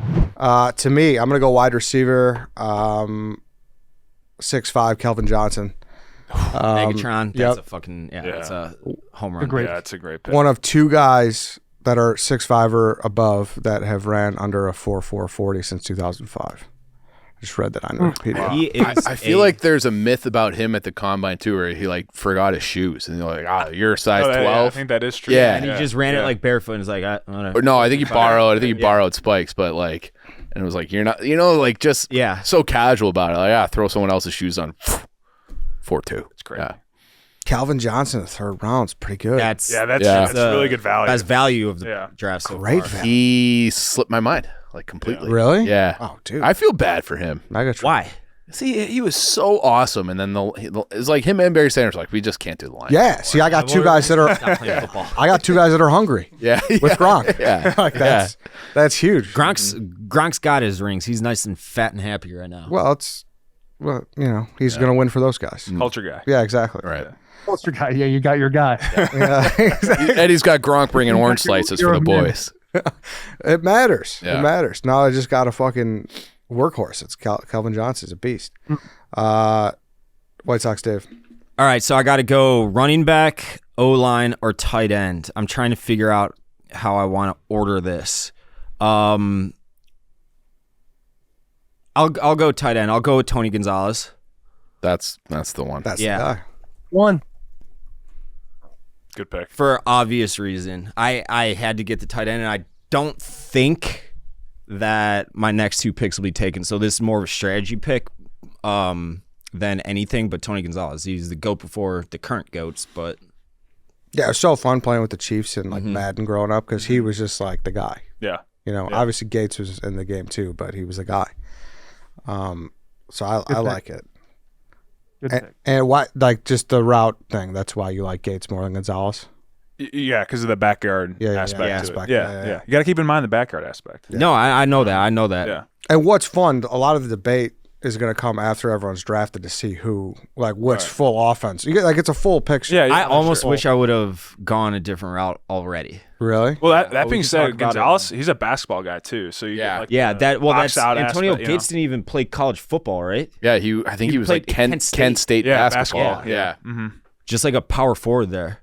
To me, I'm going to go wide receiver, 6'5", Kelvin Johnson. Megatron. That's yep. a fucking Yeah. That's a home run. Great. Yeah, it's a great pick. One of two guys that are 6'5" or above that have ran under a 4.440 since 2005. Just read that on Wikipedia. He is I feel like there's a myth about him at the combine too, where he like forgot his shoes, and you're like, you're a size 12. I think that is true. Yeah. and he just ran it like barefoot and was like, whatever. Or no, I think he borrowed. I think he borrowed spikes, but like, and it was like you're not, like just so casual about it. Like, throw someone else's shoes on. 4.2. It's great. Yeah. Calvin Johnson, the third round, is pretty good. That's That's really good value. Best value of the Yeah. draft so Great far. value. He slipped my mind like completely. Really? Yeah. Oh, dude. I feel bad for him. Megatron. Why? See, he was so awesome, and then it's like him and Barry Sanders. Like, we just can't do the line. Yeah. See, I got two guys that are. I got two guys that are hungry. Yeah. With Gronk. Yeah. Like that's huge. Gronk's got his rings. He's nice and fat and happy right now. Well, he's going to win for those guys. Culture guy. Yeah, exactly. Right. What's your guy? Yeah, you got your guy. Yeah, exactly. Eddie's got Gronk bringing orange slices for the boys. It matters. Yeah. It matters. Now I just got a fucking workhorse. It's Calvin Johnson's a beast. White Sox, Dave. All right, so I got to go running back, O-line, or tight end. I'm trying to figure out how I want to order this. I'll go tight end. I'll go with Tony Gonzalez. That's the one. That's Yeah. the guy. One. Good pick. For obvious reason. I had to get the tight end, and I don't think that my next two picks will be taken. So this is more of a strategy pick than anything, but Tony Gonzalez. He's the GOAT before the current GOATs, but... Yeah, it was so fun playing with the Chiefs and Madden growing up because he was just like the guy. Yeah. Obviously Gates was in the game too, but he was the guy. So I like it. Good pick. And why, like, just the route thing? That's why you like Gates more than Gonzalez. Yeah, because of the backyard aspect to it. Yeah. You got to keep in mind the backyard aspect. No, I know that. I know that. Yeah. And what's fun? A lot of the debate is going to come after everyone's drafted to see who, like, which full offense. You get, like, it's a full picture. Yeah. I almost wish I would have gone a different route already. Really? Well, that being can said, talk about Gonzalez, he's a basketball guy too. So you get, like, That's Antonio aspect, Gates didn't even play college football, right? Yeah, I think he was like played Kent State basketball. Yeah. Mm-hmm. Just like a power forward there.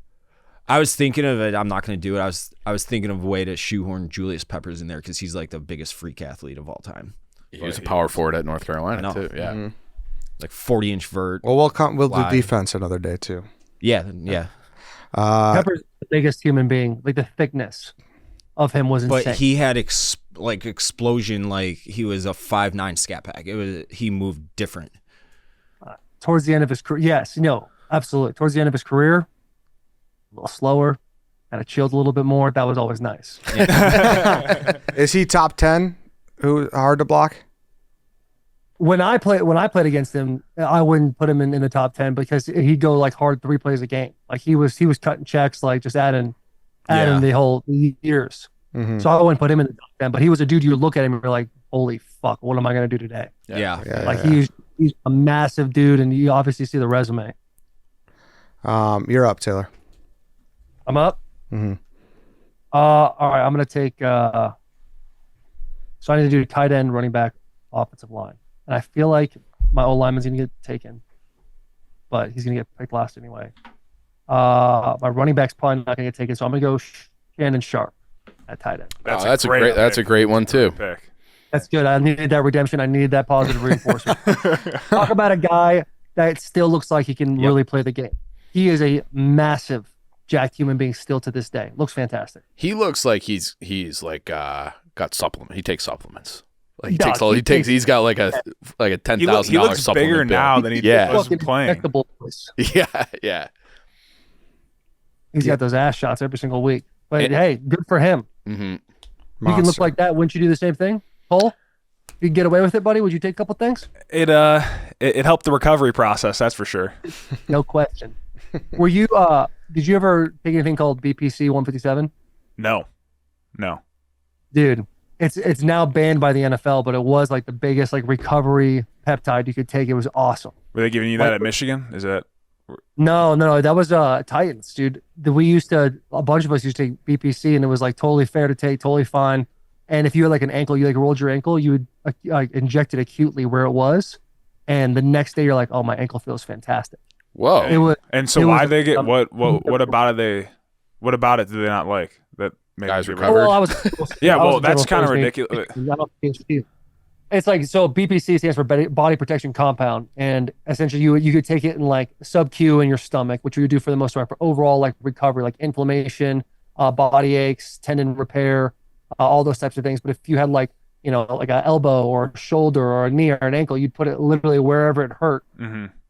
I was thinking of it. I'm not going to do it. I was thinking of a way to shoehorn Julius Peppers in there because he's like the biggest freak athlete of all time. He was a power forward at North Carolina too. Yeah. Mm-hmm. Like 40-inch vert. Well, we'll do defense another day too. Yeah. Pepper's the biggest human being. Like the thickness of him was insane. But he had explosion. Like he was a 5'9" scat pack. He moved different. Towards the end of his career, yes, absolutely. Towards the end of his career, a little slower, kind of chilled a little bit more. That was always nice. Is he top 10? Who hard to block? When I played against him, I wouldn't put him in the top 10 because he'd go like hard 3 plays a game. Like he was cutting checks, like just adding the whole years. Mm-hmm. So I wouldn't put him in the top 10. But he was a dude you would look at him and you're like, holy fuck, what am I gonna do today? Yeah. He's a massive dude, and you obviously see the resume. You're up, Taylor. I'm up. Mm-hmm. All right, I'm gonna take. So I need to do tight end, running back, offensive line, and I feel like my old lineman's gonna get taken, but he's gonna get picked last anyway. My running back's probably not gonna get taken, so I'm gonna go Shannon Sharp at tight end. That's a great one too. Pick. That's good. I needed that redemption. I needed that positive reinforcement. Talk about a guy that still looks like he can really play the game. He is a massive jacked human being still to this day. Looks fantastic. He looks like he's like got supplement. He takes supplements. Like he's got like a $10,000 He looks supplement bigger bill. now than he was playing. Yeah. He's got those ass shots every single week. But hey, good for him. Mm-hmm. You can look like that. Wouldn't you do the same thing, Cole? You can get away with it, buddy. Would you take a couple things? It helped the recovery process, that's for sure. No question. Were you did you ever take anything called BPC 157? No. Dude, it's now banned by the NFL, but it was like the biggest like recovery peptide you could take. It was awesome. Were they giving you that at Michigan? Is that No. That was Titans, dude. A bunch of us used to take BPC, and it was like totally fair to take, totally fine. And if you had like an ankle, you like rolled your ankle, you would inject it acutely where it was, and the next day you're like, oh, my ankle feels fantastic. Whoa. It was, and so why they get what about it do they not like that made guys you recovered? well, that's kind of ridiculous. It's like, so BPC stands for body protection compound, and essentially you could take it in like sub-Q in your stomach, which you would do for the most part for overall like recovery, like inflammation, body aches, tendon repair, all those types of things. But if you had like an elbow or a shoulder or a knee or an ankle, you'd put it literally wherever it hurt,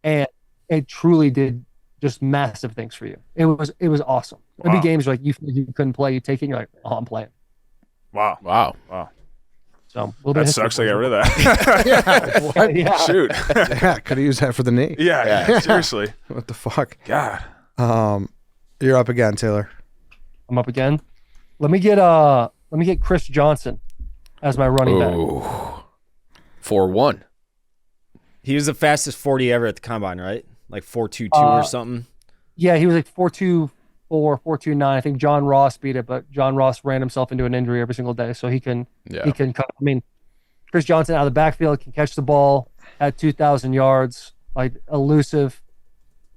and it truly did just massive things for you. It was awesome. There'd be games like you couldn't play, you take it, and you're like, oh, I'm playing. Wow. So a little bit That of sucks. I history. got rid of that. Yeah. Shoot. Yeah, could have used that for the knee. Yeah. Seriously. What the fuck? God. You're up again, Taylor. I'm up again. Let me get Chris Johnson as my running back. Ooh. 4-1. He was the fastest 40 ever at the combine, right? Like 4.22 or something. Yeah, he was like 4.24, 4.29. I think John Ross beat it, but John Ross ran himself into an injury every single day, so he can cut. I mean, Chris Johnson out of the backfield can catch the ball, had 2,000 yards, like elusive.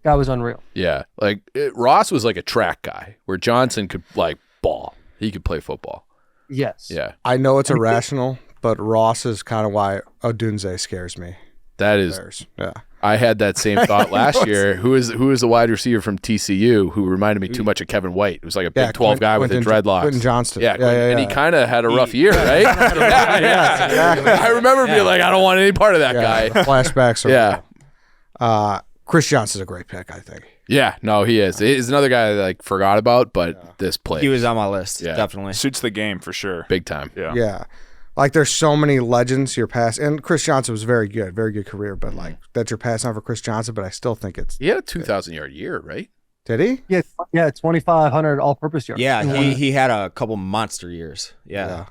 Guy was unreal. Yeah. Like Ross was like a track guy where Johnson could like ball. He could play football. Yes. Yeah. I know it's irrational, but Ross is kind of why Odunze scares me. That is. Yeah. I had that same thought last year. Who is the wide receiver from TCU who reminded me too much of Kevin White? It was like a big 12 guy with the dreadlocks. Quentin Johnston. Yeah, and he kind of had a rough year, right? Yeah, exactly. I remember being like, I don't want any part of that guy. Flashbacks. Yeah. Chris Johnson's a great pick, I think. Yeah, no, he is. He's another guy that I like forgot about, but this play. He was on my list, definitely. Suits the game for sure. Big time. Yeah. Yeah. Like there's so many legends your past, and Chris Johnson was very good career, but like that's your pass on for Chris Johnson, but I still think it's. He had a 2,000-yard year, right? Did he? Yeah, 2,500 all-purpose yards. Yeah, he had a couple monster years. Yeah.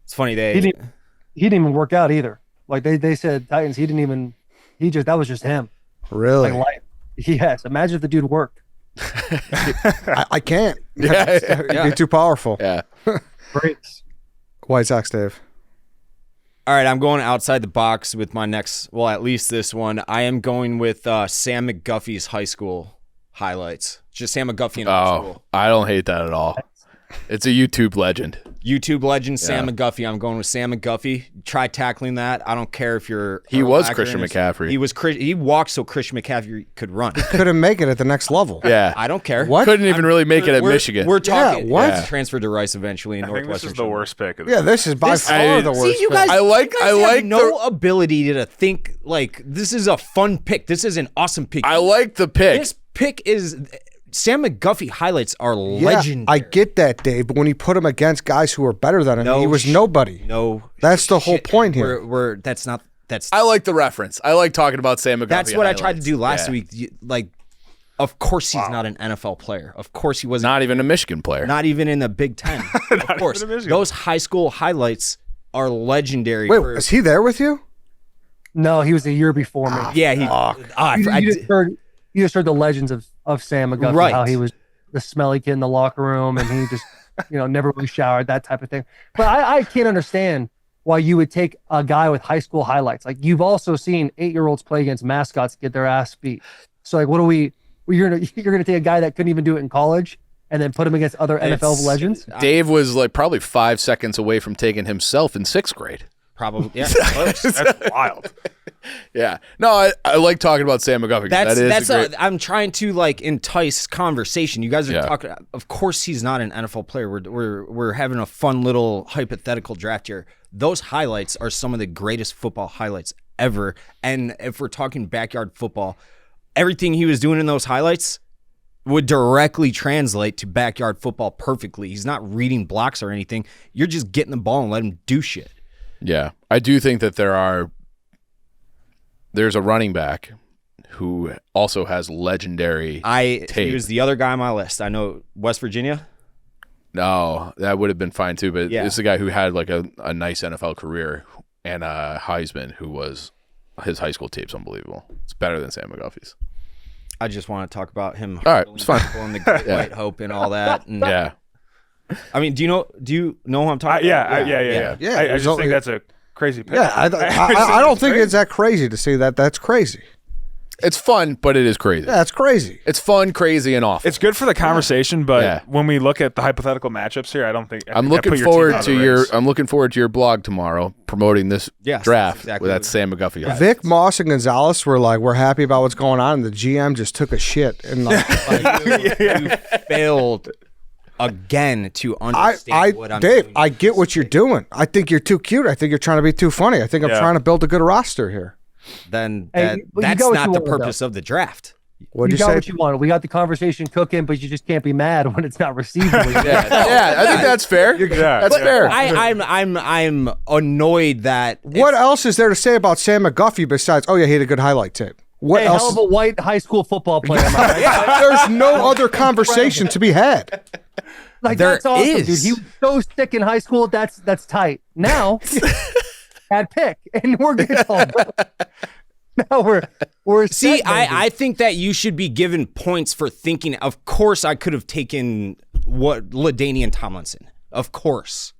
It's funny He didn't even work out either. Like they said Titans, that was just him. Really? Yes. Imagine if the dude worked. I can't. Yeah. It'd be too powerful. Yeah. Breaks. White Sox, Dave. All right, I'm going outside the box with my next, well, at least this one. I am going with Sam McGuffey's high school highlights. Just Sam McGuffey in high school. I don't hate that at all. It's a YouTube legend. YouTube legend Sam McGuffey. I'm going with Sam McGuffey. Try tackling that. I don't care if you're. He was Christian McCaffrey. He walked so Christian McCaffrey could run. Couldn't make it at the next level. Yeah. I don't care. What? Couldn't even really make it at Michigan. We're talking. Yeah, what? Yeah. Transferred to Rice eventually in I think Northwestern. this is the worst pick. Of Yeah, this is by far the worst. See, you guys, pick. I like no ability to think like this is a fun pick. This is an awesome pick. I like the pick. This pick is Sam McGuffey highlights are legendary. I get that, Dave, but when you put him against guys who are better than him, he was nobody. No, that's the whole point here. I like the reference. I like talking about Sam McGuffey. That's what highlights. I tried to do last week. Like, of course he's not an NFL player. Of course he wasn't. Not even a Michigan player. Not even in the Big Ten. Of course, those high school highlights are legendary. Wait, is he there with you? No, he was a year before me. Yeah, You just heard the legends of Sam McGuffey, Right. how he was the smelly kid in the locker room and he just, never really showered, that type of thing. But I can't understand why you would take a guy with high school highlights. Like you've also seen 8-year-olds play against mascots get their ass beat. So like, you're gonna take a guy that couldn't even do it in college and then put him against other NFL legends? Dave was like probably 5 seconds away from taking himself in 6th grade. Probably, yeah. That's wild. Yeah. No, I like talking about Sam McGuffey. I'm trying to like entice conversation. You guys are talking. Of course, he's not an NFL player. We're having a fun little hypothetical draft here. Those highlights are some of the greatest football highlights ever. And if we're talking backyard football, everything he was doing in those highlights would directly translate to backyard football perfectly. He's not reading blocks or anything. You're just getting the ball and let him do shit. Yeah, I do think that there's a running back who also has legendary tape. He was the other guy on my list. I know West Virginia. No, that would have been fine too, but this is a guy who had like a nice NFL career and a Heisman who was his high school tape's unbelievable. It's better than Sam McGuffey's. I just want to talk about him. All right, it's fine. And the Great White Hope and all that. And yeah. I mean, do you know who I'm talking about? Yeah. I just think that's a crazy pick. Yeah, I don't think it's that crazy to say that. That's crazy. It's fun, but it is crazy. Yeah, it's crazy. It's fun, crazy, and awful. It's good for the conversation, but when we look at the hypothetical matchups here, I don't think I'm looking forward to your blog tomorrow promoting this draft exactly. with that Sam McGuffey. Vic, Moss, and Gonzalez were like, we're happy about what's going on, and the GM just took a shit and you failed again to understand what I'm Dave, doing. I get what you're doing. I think you're too cute. I think you're trying to be too funny. I think I'm trying to build a good roster here. Then Hey, that's you got what not you the wanted, purpose of the draft. What'd you you got say? what you wanted. We got the conversation cooking, but you just can't be mad when it's not received. Yeah, I think that's fair. That's fair. I'm annoyed that What else is there to say about Sam McGuffey besides, oh yeah, he had a good highlight tape? What Hey, else? hell of a white high school football player. Am I right? There's no other conversation to be had. Like There that's awesome, is. dude. He was so sick in high school. That's tight. Now, bad pick, and we're good. Now we're See, set, baby. I think that you should be given points for thinking. Of course, I could have taken LaDainian Tomlinson. Of course,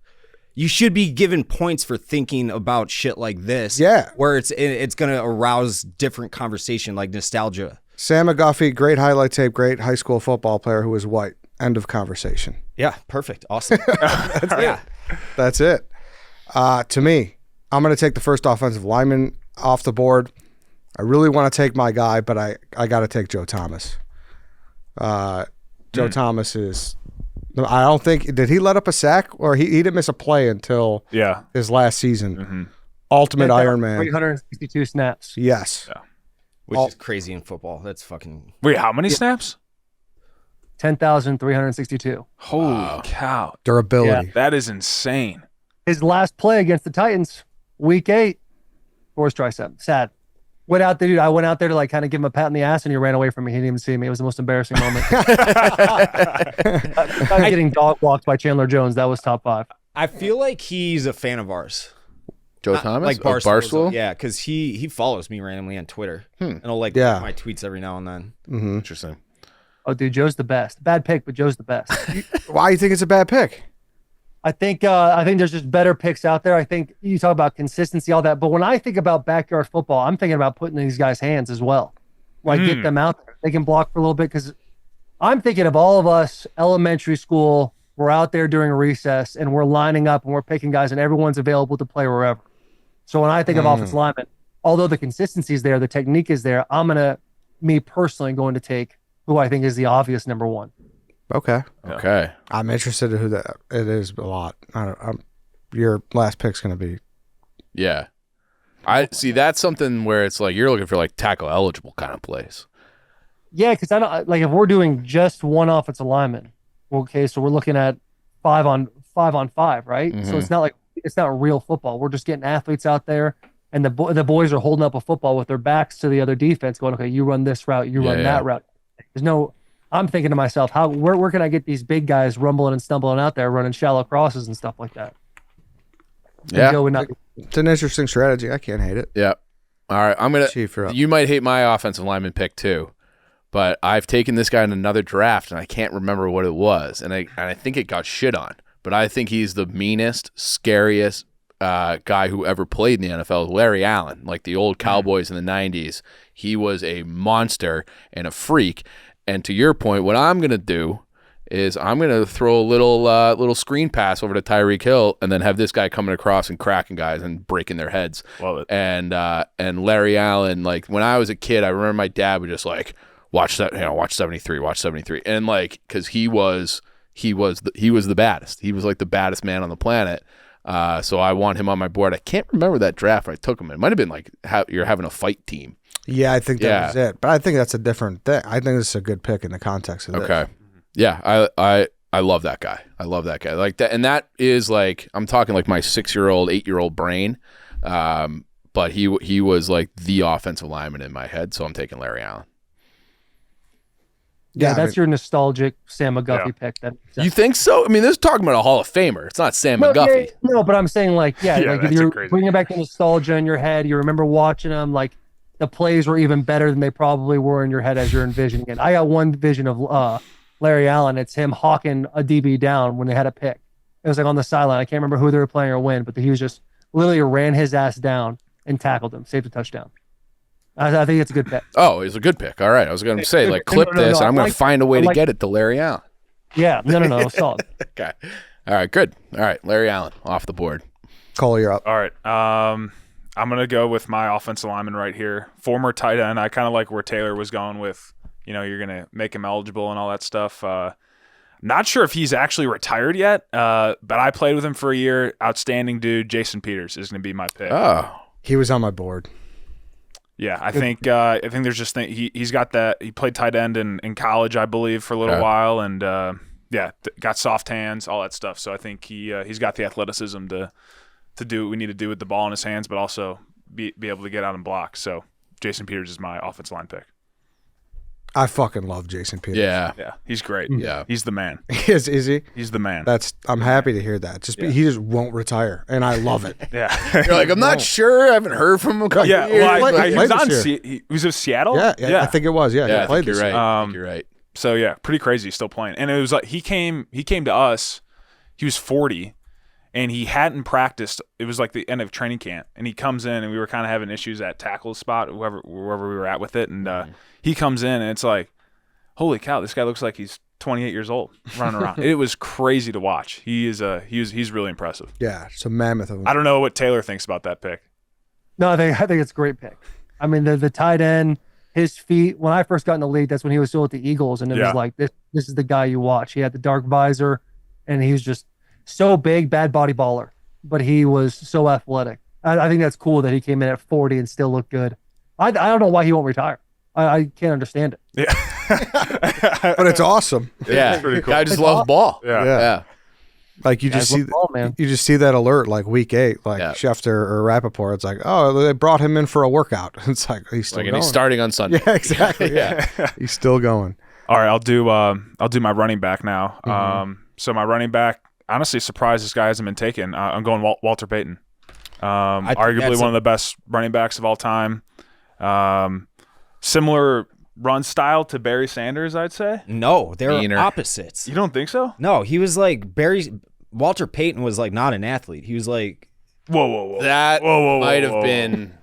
you should be given points for thinking about shit like this. Yeah. where it's gonna arouse different conversation, like nostalgia. Sam McGuffey, great highlight tape, great high school football player who was white. End of conversation. Yeah, perfect, awesome. That's it. To me, I'm going to take the first offensive lineman off the board. I really want to take my guy, but I got to take Joe Thomas. Joe Thomas is, I don't think, did he let up a sack? Or he didn't miss a play until his last season. Ultimate Iron Man. 362 snaps. Yes. Which is crazy in football. That's fucking. Wait, how many snaps? 10,362. Holy cow. Durability. Yeah. That is insane. His last play against the Titans, week 8, forced tricep. Sad. Went out there, dude. I went out there to like kind of give him a pat in the ass, and he ran away from me. He didn't even see me. It was the most embarrassing moment. I'm getting dog walked by Chandler Jones. That was top 5. I feel like he's a fan of ours. Joe Thomas? Like Of Barstool? Yeah, because he follows me randomly on Twitter. And he'll like Yeah. like my tweets every now and then. Interesting. Oh, dude, Joe's the best. Bad pick, but Joe's the best. Why do you think it's a bad pick? I think there's just better picks out there. I think you talk about consistency, all that. But when I think about backyard football, I'm thinking about putting in these guys' hands as well. Like get them out there. They can block for a little bit because I'm thinking of all of us elementary school. We're out there during recess and we're lining up and we're picking guys and everyone's available to play wherever. So when I think of offensive linemen, although the consistency is there, the technique is there, me personally, going to take who I think is the obvious number one. Okay. Okay. I'm interested in who that it is a lot. Your last pick's going to be. Yeah. I see that's something where it's like you're looking for like tackle eligible kind of plays. Yeah, because I don't like if we're doing just one offensive lineman. Okay, so we're looking at 5 on 5, right? So it's not real football. We're just getting athletes out there, and the boys are holding up a football with their backs to the other defense, going, okay, you run this route, you run that route. There's no. I'm thinking to myself, where can I get these big guys rumbling and stumbling out there, running shallow crosses and stuff like that? Yeah. Joe would not. It's an interesting strategy. I can't hate it. Yeah. All right. I'm going Chief, you're to, up. you might hate my offensive lineman pick too, but I've taken this guy in another draft and I can't remember what it was. And I think it got shit on, but I think he's the meanest, scariest guy who ever played in the NFL, Larry Allen, like the old Cowboys in the 90s. He was a monster and a freak. And to your point, what I'm going to do is I'm going to throw a little screen pass over to Tyreek Hill and then have this guy coming across and cracking guys and breaking their heads. Love it. And Larry Allen, like when I was a kid, I remember my dad would just like watch 73, and like because he was the baddest. He was like the baddest man on the planet. So I want him on my board. I can't remember that draft where I took him. It might have been like you're having a fight team. Yeah, I think that was it. But I think that's a different thing. I think this is a good pick in the context of this. Okay. Yeah, I love that guy. I love that guy. Like that, and that is like I'm talking like my 6-year-old, 8-year-old brain. But he was like the offensive lineman in my head, so I'm taking Larry Allen. Yeah, that's your nostalgic Sam McGuffey pick. You think so? I mean, this is talking about a Hall of Famer. It's not Sam McGuffey. No, but I'm saying like, like that's you're crazy. bringing back the nostalgia in your head. You remember watching them, like the plays were even better than they probably were in your head as you're envisioning it. I got one vision of Larry Allen. It's him hawking a DB down when they had a pick. It was like on the sideline. I can't remember who they were playing or when, but he was just literally ran his ass down and tackled him, saved a touchdown. I think it's a good pick. Oh, it's a good pick. All right. I was going to say, like, clip this, and I'm going to find a way to get it to Larry Allen. Yeah. No. Solid. Okay. All right. Good. All right. Larry Allen off the board. Cole, you're up. All right. I'm going to go with my offensive lineman right here. Former tight end. I kind of like where Taylor was going with, you're going to make him eligible and all that stuff. Not sure if he's actually retired yet, but I played with him for a year. Outstanding dude. Jason Peters is going to be my pick. Oh. He was on my board. Yeah, I think there's just he's got that. He played tight end in college, I believe, for a little while, and got soft hands, all that stuff. So I think he's got the athleticism to do what we need to do with the ball in his hands, but also be able to get out and block. So Jason Peters is my offensive line pick. I fucking love Jason Peters. Yeah, he's great. Yeah, he's the man. Is he? He's the man. I'm happy to hear that. He just won't retire, and I love it. Yeah, you're like, I'm not sure. I haven't heard from him. Yeah, well, he was on. this He was in Seattle. Yeah, I think it was. Yeah, he played you're this right. year. I think you're right. So yeah, pretty crazy. He's still playing, and it was like he came to us. He was 40, and he hadn't practiced. It was like the end of training camp, and he comes in, and we were kind of having issues at tackle spot, wherever we were at with it, and he comes in, and it's like, holy cow, this guy looks like he's 28 years old running around. It was crazy to watch. He's really impressive. Yeah, it's a mammoth of him. I don't know what Taylor thinks about that pick. No, I think it's a great pick. I mean, the tight end, his feet. When I first got in the league, that's when he was still at the Eagles, and it was like this is the guy you watch. He had the dark visor, and he was just so big, bad body baller, but he was so athletic. I think that's cool that he came in at 40 and still looked good. I don't know why he won't retire. I can't understand it. Yeah, but it's awesome. Yeah, it's pretty cool. Guy just loves ball. Yeah. Like you just see, you just see that alert like week 8, like Schefter or Rappaport. It's like, oh, they brought him in for a workout. It's like he's still going. And he's starting on Sunday. Yeah, exactly. Yeah, he's still going. All right, I'll do my running back now. So my running back, honestly, surprised this guy hasn't been taken. I'm going Walter Payton. Arguably one of the best running backs of all time. Similar run style to Barry Sanders, I'd say. No, they're opposites. You don't think so? No, he was like Walter Payton was like not an athlete. He was like whoa. That might have been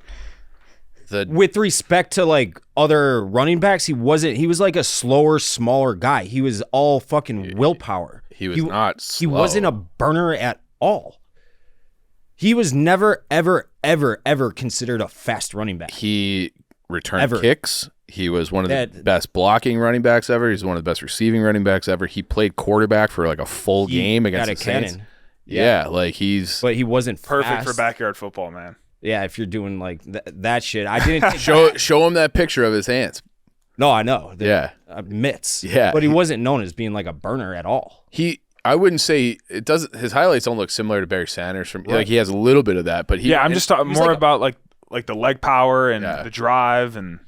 with respect to like other running backs, he wasn't. He was like a slower, smaller guy. He was all fucking willpower. He was not slow. He wasn't a burner at all. He was never, ever, ever, ever considered a fast running back. He returned kicks. He was one of the best blocking running backs ever. He's one of the best receiving running backs ever. He played quarterback for like a full game against the Saints. Yeah, like but he wasn't perfect fast. for backyard football, man. Yeah, if you're doing like that shit, I didn't show him that picture of his hands. No, I know. Mitts. Yeah, but he wasn't known as being like a burner at all. I wouldn't say it doesn't. His highlights don't look similar to Barry Sanders. Like he has a little bit of that, but I'm just talking more about like the leg power and the drive and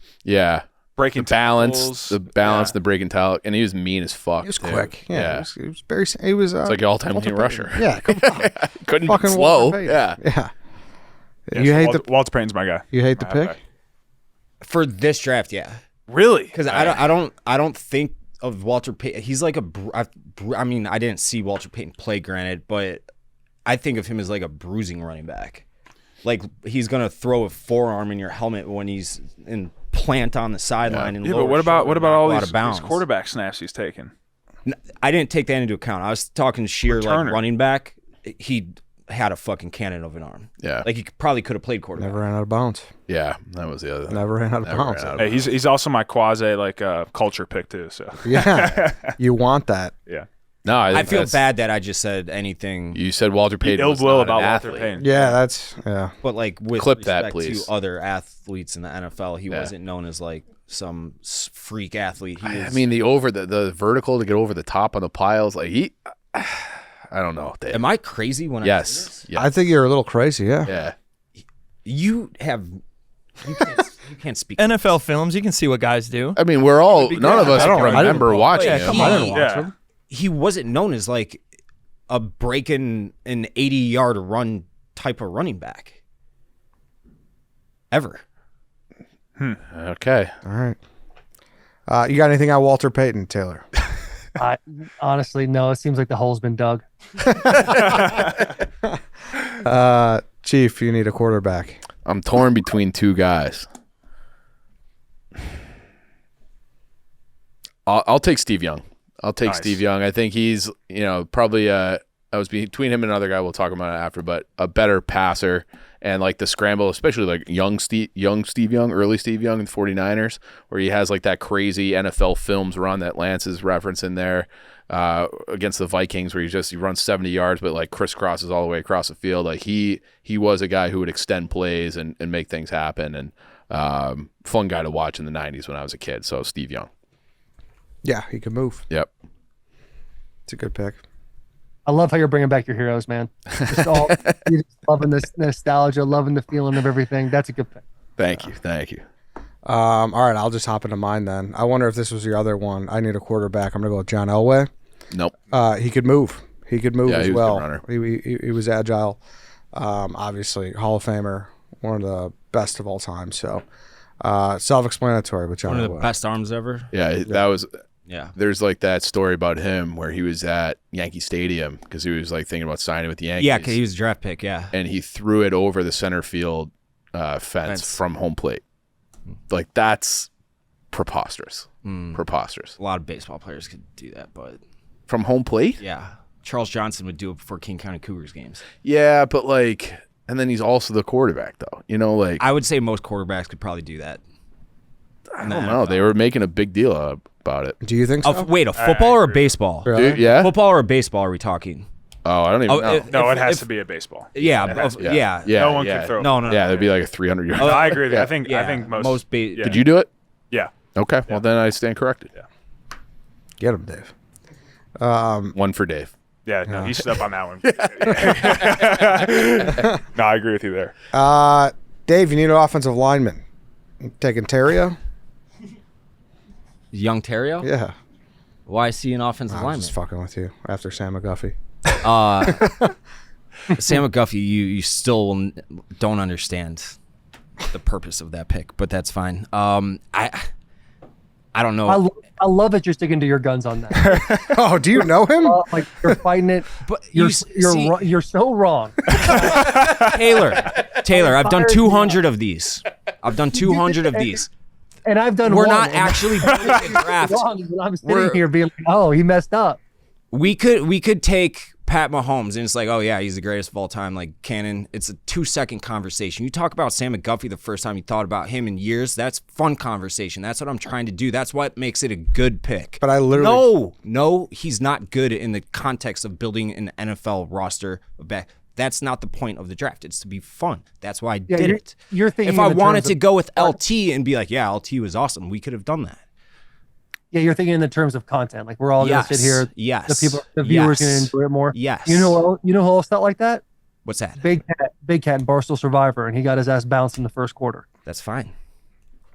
breaking the balance, the breaking tackle, and he was mean as fuck. He was quick. Yeah. He was very. He was. It's like an all-time leading rusher. Yeah, come on. Couldn't be slow. Yeah. You hate Walter Payton's my guy. You hate the pick for this draft, yeah. Really? Because I don't think of Walter Payton. He's like I mean, I didn't see Walter Payton play, granted, but I think of him as like a bruising running back. Like he's gonna throw a forearm in your helmet when he's in plant on the sideline. And but what about all these quarterback snaps he's taking? I didn't take that into account. I was talking sheer like running back. He had a fucking cannon of an arm. Yeah, like he probably could have played quarterback. Never ran out of bounds. Yeah, that was the other. Never ran out of bounds. Hey, he's also my quasi culture pick too. So yeah, you want that. Yeah. No, I feel bad that I just said anything. You said Walter Payton was ill will not about an Walter athlete. Payton. Yeah, But like with clip respect that, please. to other athletes in the NFL, he wasn't known as like some freak athlete. I mean, the vertical to get over the top on the piles, like I don't know. Am I crazy when I say this? Yes. I think you're a little crazy. Yeah. Yeah. You can't speak. NFL films, you can see what guys do. I mean, none of us remember watching him. I didn't watch him. He wasn't known as like a breaking an 80-yard run type of running back. Ever. Okay. All right. You got anything on Walter Payton, Taylor? Honestly, no. It seems like the hole's been dug. Chief, you need a quarterback. I'm torn between two guys. I'll take Steve Young. Steve Young. I think he's, probably I was between him and another guy, we'll talk about it after, but a better passer and like the scramble, especially like early Steve Young in the 49ers, where he has like that crazy NFL films run that Lance is referencing there against the Vikings, where he runs 70 yards, but like crisscrosses all the way across the field. Like he was a guy who would extend plays and make things happen. And Fun guy to watch in the 90s when I was a kid. So Steve Young. Yeah, he could move. Yep. It's a good pick. I love how you're bringing back your heroes, man. You're just loving this nostalgia, loving the feeling of everything. That's a good pick. Thank you. All right, I'll just hop into mine then. I wonder if this was your other one. I need a quarterback. I'm gonna go with John Elway. Nope. He could move. He could move as he was a well. good runner. He was agile. Obviously, Hall of Famer, one of the best of all time. So, self-explanatory. But John One of Elway. the best arms ever. Yeah, that was. Yeah. There's like that story about him where he was at Yankee Stadium because he was like thinking about signing with the Yankees. Yeah, because he was a draft pick, yeah. And he threw it over the center field fence from home plate. Like, that's preposterous. Preposterous. A lot of baseball players could do that, but From home plate? yeah. Charles Johnson would do it before King County Cougars games. Yeah, but like, and then he's also the quarterback though. You know, like, I would say most quarterbacks could probably do that. I don't know. They were making a big deal about it. Do you think so? Wait, a football or a baseball? Really? Dude, yeah? Football or a baseball are we talking? Oh, I don't even know. No, it has to be a baseball. Yeah, yeah. No one can throw. No. Yeah, it'd be like a 300-yard. No, I agree with you. Yeah. I think most. Yeah. Could you do it? Yeah. Okay, well then I stand corrected. Get him, Dave. One for Dave. Yeah. No, he stood up on that one. No, I agree with you there. Dave, you need an offensive lineman. You taking Terrio? Young Terrio? Yeah. Why see an offensive I'm lineman? just fucking with you after Sam McGuffey. Sam McGuffey, you still don't understand the purpose of that pick, but that's fine. I don't know. I love that you're sticking to your guns on that. Oh, do you know him? Like you're fighting it, But you're see- you're so wrong. Taylor, I've done 200 of these. I've done 200 of these. And I've done We're one, not and actually doing the draft. wrong. I'm sitting We're- here being like, oh, he messed up. We could take Pat Mahomes and it's like, oh yeah, he's the greatest of all time, like canon. It's a 2-second conversation. You talk about Sam McGuffey the first time you thought about him in years. That's fun conversation. That's what I'm trying to do. That's what makes it a good pick. But I literally No, he's not good in the context of building an NFL roster back. That's not the point of the draft. It's to be fun. That's why I did it. You're thinking if I in the wanted terms to of- go with LT and be like, yeah, LT was awesome, we could have done that. Yeah, you're thinking in the terms of content. Like we're all gonna sit here. Yes. The viewers Yes. gonna enjoy it more. Yes. You know who else felt like that? What's that? Big Cat and Barstool Survivor, and he got his ass bounced in the first quarter. That's fine.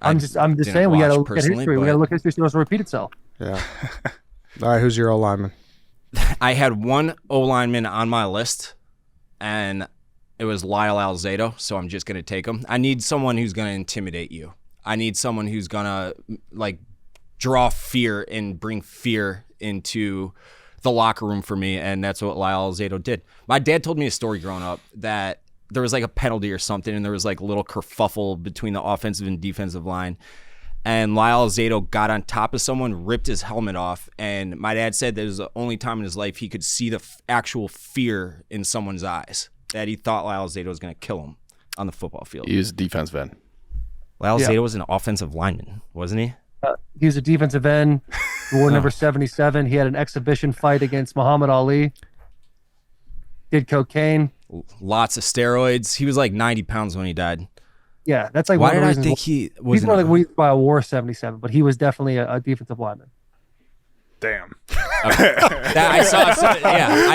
I'm just saying we gotta look at history. We gotta look at history so it doesn't repeat itself. Yeah. All right, who's your O lineman? I had one O lineman on my list, and it was Lyle Alzado, so I'm just going to take him. I need someone who's going to intimidate you. I need someone who's going to like draw fear and bring fear into the locker room for me, and that's what Lyle Alzado did. My dad told me a story growing up that there was like a penalty or something, and there was like a little kerfuffle between the offensive and defensive line. And Lyle Alzado got on top of someone, ripped his helmet off, and my dad said that was the only time in his life he could see the actual fear in someone's eyes, that he thought Lyle Alzado was going to kill him on the football field. He was a defensive end. Lyle Alzado was an offensive lineman, wasn't he? He was a defensive end, who wore number 77. He had an exhibition fight against Muhammad Ali. Did cocaine. Lots of steroids. He was like 90 pounds when he died. Yeah, that's like Why one of did the I reasons think why- he He's was? one of the reasons why I wore 77, but he was definitely a defensive lineman. Damn. I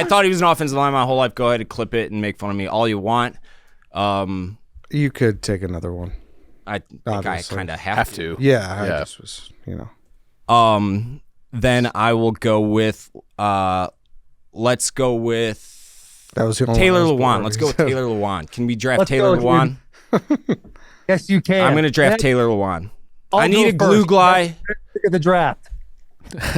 thought he was an offensive lineman my whole life. Go ahead and clip it and make fun of me all you want. You could take another one. I think Obviously. I kind of have to. Yeah, I Yeah. just was, Then I will go with. Let's go with that was the only Taylor one I was Lewan. bored. Let's go with Taylor Lewan. Can we draft Let's Taylor go, Lewan? Yes, you can. I'm going to draft And Taylor Lewan. I'll I need go a glue first. guy. Look at the draft.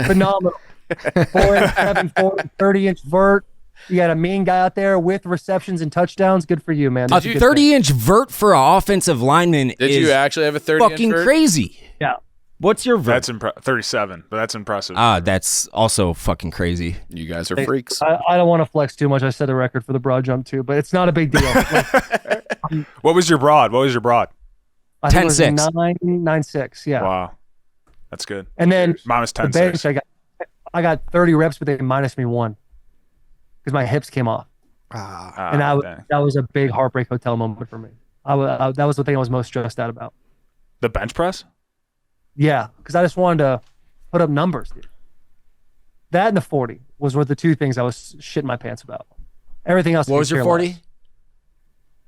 Phenomenal. 4'7", 30-inch vert. You got a mean guy out there with receptions and touchdowns. Good for you, man. A That's good pick. 30-inch vert for an offensive lineman Did is you actually have a 30 fucking crazy. Yeah. What's your vert? That's 37, but that's impressive. That's also fucking crazy. You guys are freaks. I don't want to flex too much. I set the record for the broad jump too, but it's not a big deal. What was your broad? I think it was 10.6. 9.6. Yeah. Wow. That's good. And then Mine was the bench, 10.6. I got 30 reps, but they minus me 1 because my hips came off, and Dang. that was a big heartbreak hotel moment for me. That was the thing I was most stressed out about. The bench press? Yeah, because I just wanted to put up numbers, dude. That and the 40 were the two things I was shitting my pants about. Everything else. What was your 40?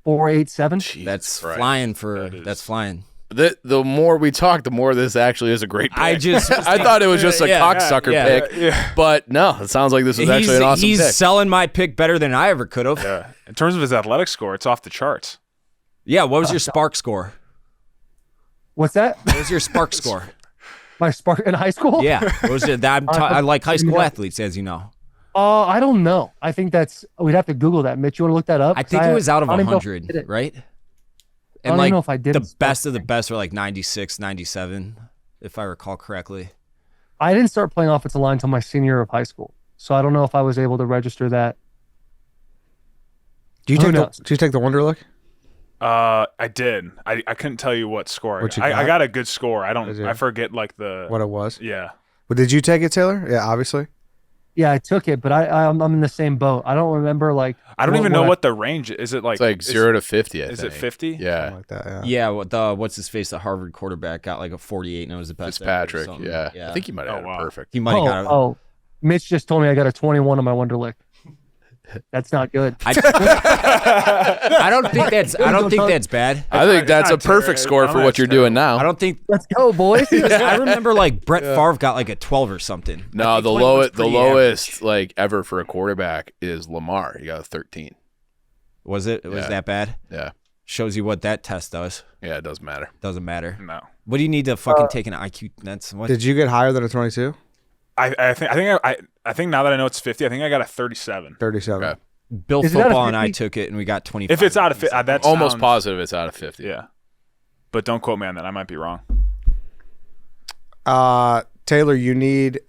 487. That's Christ. flying for. That's flying. The more we talk, the more this actually is a great pick. I thought it was just a cocksucker pick, but no, it sounds like this was actually an awesome pick. He's selling my pick better than I ever could have. Yeah. In terms of his athletic score, it's off the charts. Yeah, what was your spark score? What's that? What was your spark score? My spark in high school? Yeah, what was it? I like high school athletes, as you know. I don't know. I think we'd have to Google that. Mitch, you want to look that up? I think it was out of I don't even know if I 100, did it. right? I don't even know if I did the it. best of the best were like 96, 97, if I recall correctly. I didn't start playing offensive line until my senior year of high school, so I don't know if I was able to register that. Did you take the Wonderlic? I did. I couldn't tell you what score. I got a good score. I forget like what it was. Yeah. But did you take it, Taylor? Yeah, obviously. Yeah, I took it, but I'm in the same boat. I don't remember like. I don't even know what the range is. It like it's like 0 to 50. Is it 50? Yeah, something like that. Yeah. What's his face? The Harvard quarterback got like a 48, and it was the best. Fitzpatrick. Yeah, I think he might have had it perfect. He might have got it. Oh, Mitch just told me I got a 21 on my Wonderlic. That's not good. I don't think that's bad. I think that's a perfect score for what you're doing now. I don't think. Let's go, boys. I remember like Brett Favre got like a 12 or something. No, the lowest like ever for a quarterback is Lamar. He got a 13. Was it? Was that bad? Yeah. Shows you what that test does. Yeah, it doesn't matter. Doesn't matter. No. What do you need to fucking take an IQ? That's what. Did you get higher than a 22? I think now that I know it's 50, I think I got a 37. 37. Okay. Bill Is it out of Football and I 50? took it, and we got 25. If it's out of 50, that's Almost positive it's out of 50. Yeah. But don't quote me on that. I might be wrong. Taylor, you need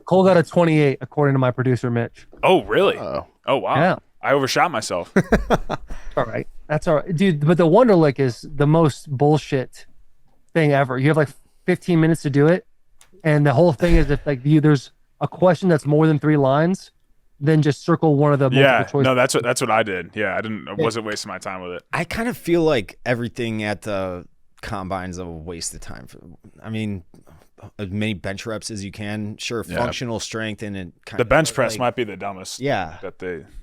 Cole got a 28 according to my producer Mitch. Oh, really? Oh. Oh, wow. Yeah. I overshot myself. All right, that's all right, dude. But the Wonderlic is the most bullshit thing ever. You have like 15 minutes to do it, and the whole thing is if like there's a question that's more than 3 lines, then just circle one of the multiple choice. No, that's what I did. Yeah, I wasn't wasting my time with it. I kind of feel like everything at the combine's a waste of time. I mean, as many bench reps as you can. Sure, functional strength and it kind the of bench press might be the dumbest. Yeah,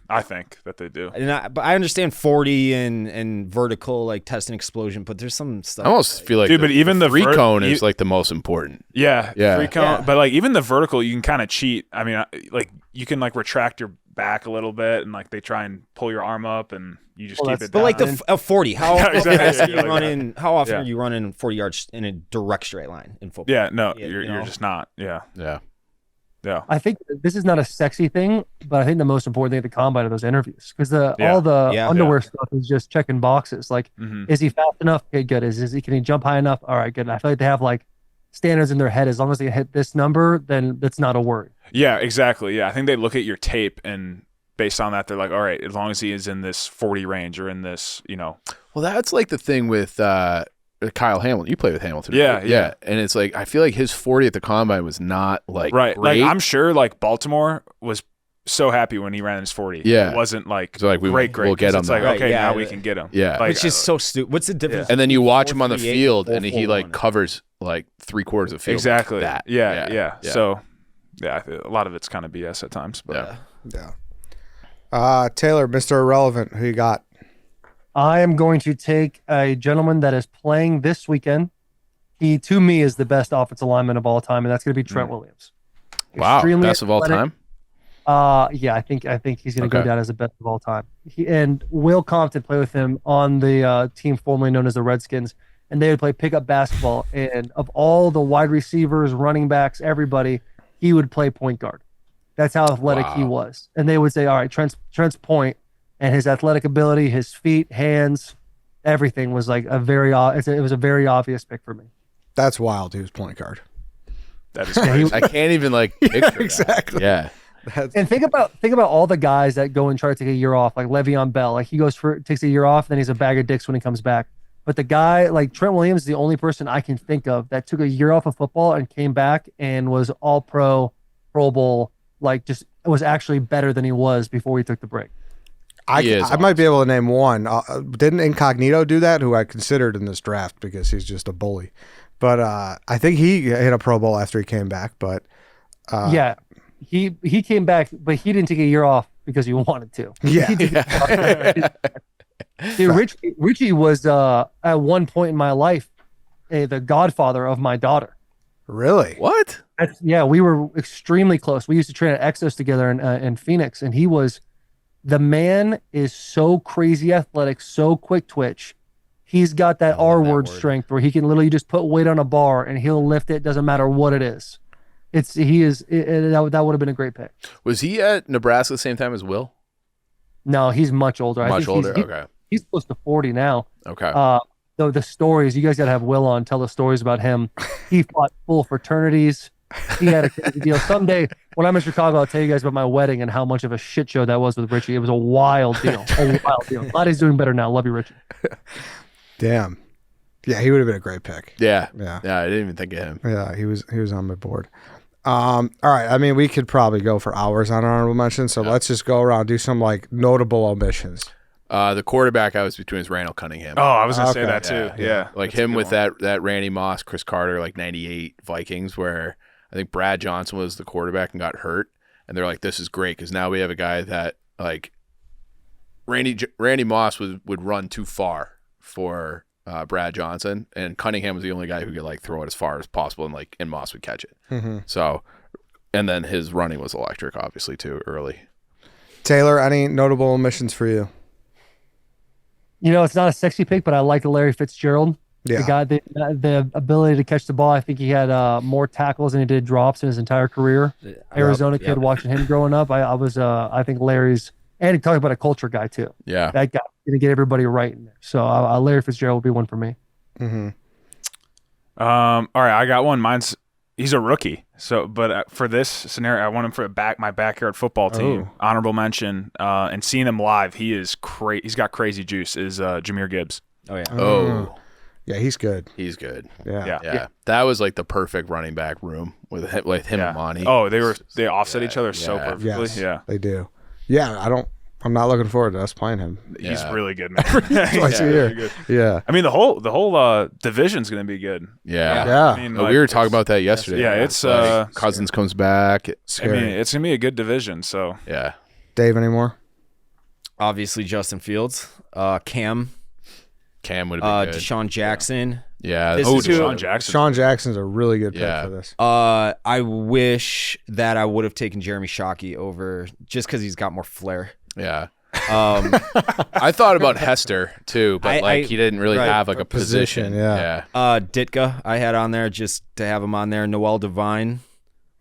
I think that they do. But I understand 40 and vertical like test and explosion, but there's some stuff. I almost feel like but even the free cone is like the most important. Yeah, free cone. Yeah. But like even the vertical, you can kind of cheat. I mean, like you can like retract your back a little bit, and like they try and pull your arm up, and you just keep it down. But like a 40, how often Yeah, are you running? How often are you running 40 yards in a direct straight line in football? Yeah, no, you're just not. Yeah. I think this is not a sexy thing, but I think the most important thing at the combine are those interviews because all the underwear stuff is just checking boxes. Like, is he fast enough? Okay, good. Can he jump high enough? All right, good. I feel like they have like standards in their head. As long as they hit this number, then that's not a worry. Yeah, exactly. Yeah, I think they look at your tape and based on that, they're like, all right, as long as he is in this 40 range or in this, Well, that's like the thing with Kyle Hamilton. You play with Hamilton. Yeah, yeah. And it's like I feel like his 40 at the combine was not like right. great. Like I'm sure like Baltimore was so happy when he ran his 40. Yeah, it wasn't like, so like great. We'll get him. It's like now. okay, now we can get him. Yeah, like, which is so stupid. What's the difference? And then you watch him on the 438 field, and and he like covers like 3/4 of the field. Exactly. Like that. Yeah. So a lot of it's kind of BS at times. But Taylor, Mr. Irrelevant, who you got? I am going to take a gentleman that is playing this weekend. He, to me, is the best offensive lineman of all time, and that's going to be Trent Williams. Wow, Extremely best of all athletic. time. Yeah, I think he's going to go down as the best of all time. And Will Compton played with him on the team formerly known as the Redskins, and they would play pickup basketball. And of all the wide receivers, running backs, everybody, he would play point guard. That's how athletic he was. And they would say, all right, Trent's point, and his athletic ability, his feet, hands, everything was like it was a very obvious pick for me. That's wild. He was point guard. that is crazy. I can't even like picture exactly. That. Yeah. And think about all the guys that go and try to take a year off, like Le'Veon Bell. Like he takes a year off, then he's a bag of dicks when he comes back. But the guy like Trent Williams is the only person I can think of that took a year off of football and came back and was all pro, Pro Bowl, like just was actually better than he was before he took the break. I might be able to name one. Didn't Incognito do that? Who I considered in this draft because he's just a bully. But I think he hit a Pro Bowl after he came back. But yeah, he came back, but he didn't take a year off because he wanted to. Yeah. Dude, Richie was at one point in my life the godfather of my daughter. Really? What? We were extremely close. We used to train at Exos together in Phoenix, and the man is so crazy athletic, so quick twitch. He's got that R word strength where he can literally just put weight on a bar and he'll lift it. Doesn't matter what it is. That would have been a great pick. Was he at Nebraska the same time as Will? No, he's much older. Much older. Okay. He's close to 40 now. Okay. So the stories, you guys got to have Will on, tell the stories about him. He fought full fraternities. He had a crazy deal. Someday when I'm in Chicago, I'll tell you guys about my wedding and how much of a shit show that was with Richie. It was a wild deal. Glad he's doing better now. Love you, Richie. Damn. Yeah, he would have been a great pick. Yeah. Yeah. Yeah, I didn't even think of him. Yeah, he was on my board. All right. I mean, we could probably go for hours on honorable mentions. So let's just go around, do some like notable omissions. The quarterback I was between was Randall Cunningham. Oh, I was going to say that too. Yeah. Like him with that Randy Moss, Chris Carter, like 98 Vikings, where I think Brad Johnson was the quarterback and got hurt. And they're like, this is great because now we have a guy that like Randy Moss would run too far for Brad Johnson, and Cunningham was the only guy who could like throw it as far as possible, and Moss would catch it. Mm-hmm. So, and then his running was electric, obviously too early. Taylor, any notable omissions for you? You know, it's not a sexy pick, but I like Larry Fitzgerald. Yeah. The guy, the ability to catch the ball. I think he had more tackles than he did drops in his entire career. Arizona kid, watching him growing up. I think Larry's, and he talked about a culture guy too. Yeah. That guy going to get everybody right in there. So Larry Fitzgerald will be one for me. Mm-hmm. All right, I got one. He's a rookie. So, but for this scenario, I want him for my backyard football team. Oh. Honorable mention, and seeing him live, he's got crazy juice. Is Jahmyr Gibbs? Oh yeah. Oh, yeah, he's good. he's good. Yeah. Yeah. That was like the perfect running back room with him and Monty. Oh, they offset each other so perfectly. Yes, Yeah, they do. Yeah, I'm not looking forward to us playing him. he's Yeah. really good, man. Twice a year. really good. Yeah. I mean, the whole division's going to be good. Yeah. Yeah. I mean, We were talking about that yesterday. Yeah, it's Like, Cousins comes back. I Scary. mean, it's going to be a good division. So Yeah. Dave, anymore? Obviously Justin Fields, Cam, Cam would have been good. Deshaun Jackson. Yeah. This Oh, is Deshaun Jackson. Sean Jackson's a really good pick Yeah. for this. I wish that I would have taken Jeremy Shockey over just because he's got more flair. Yeah. I thought about Hester too, but he didn't really right. have like a position. yeah. Ditka I had on there just to have him on there. Noel Devine,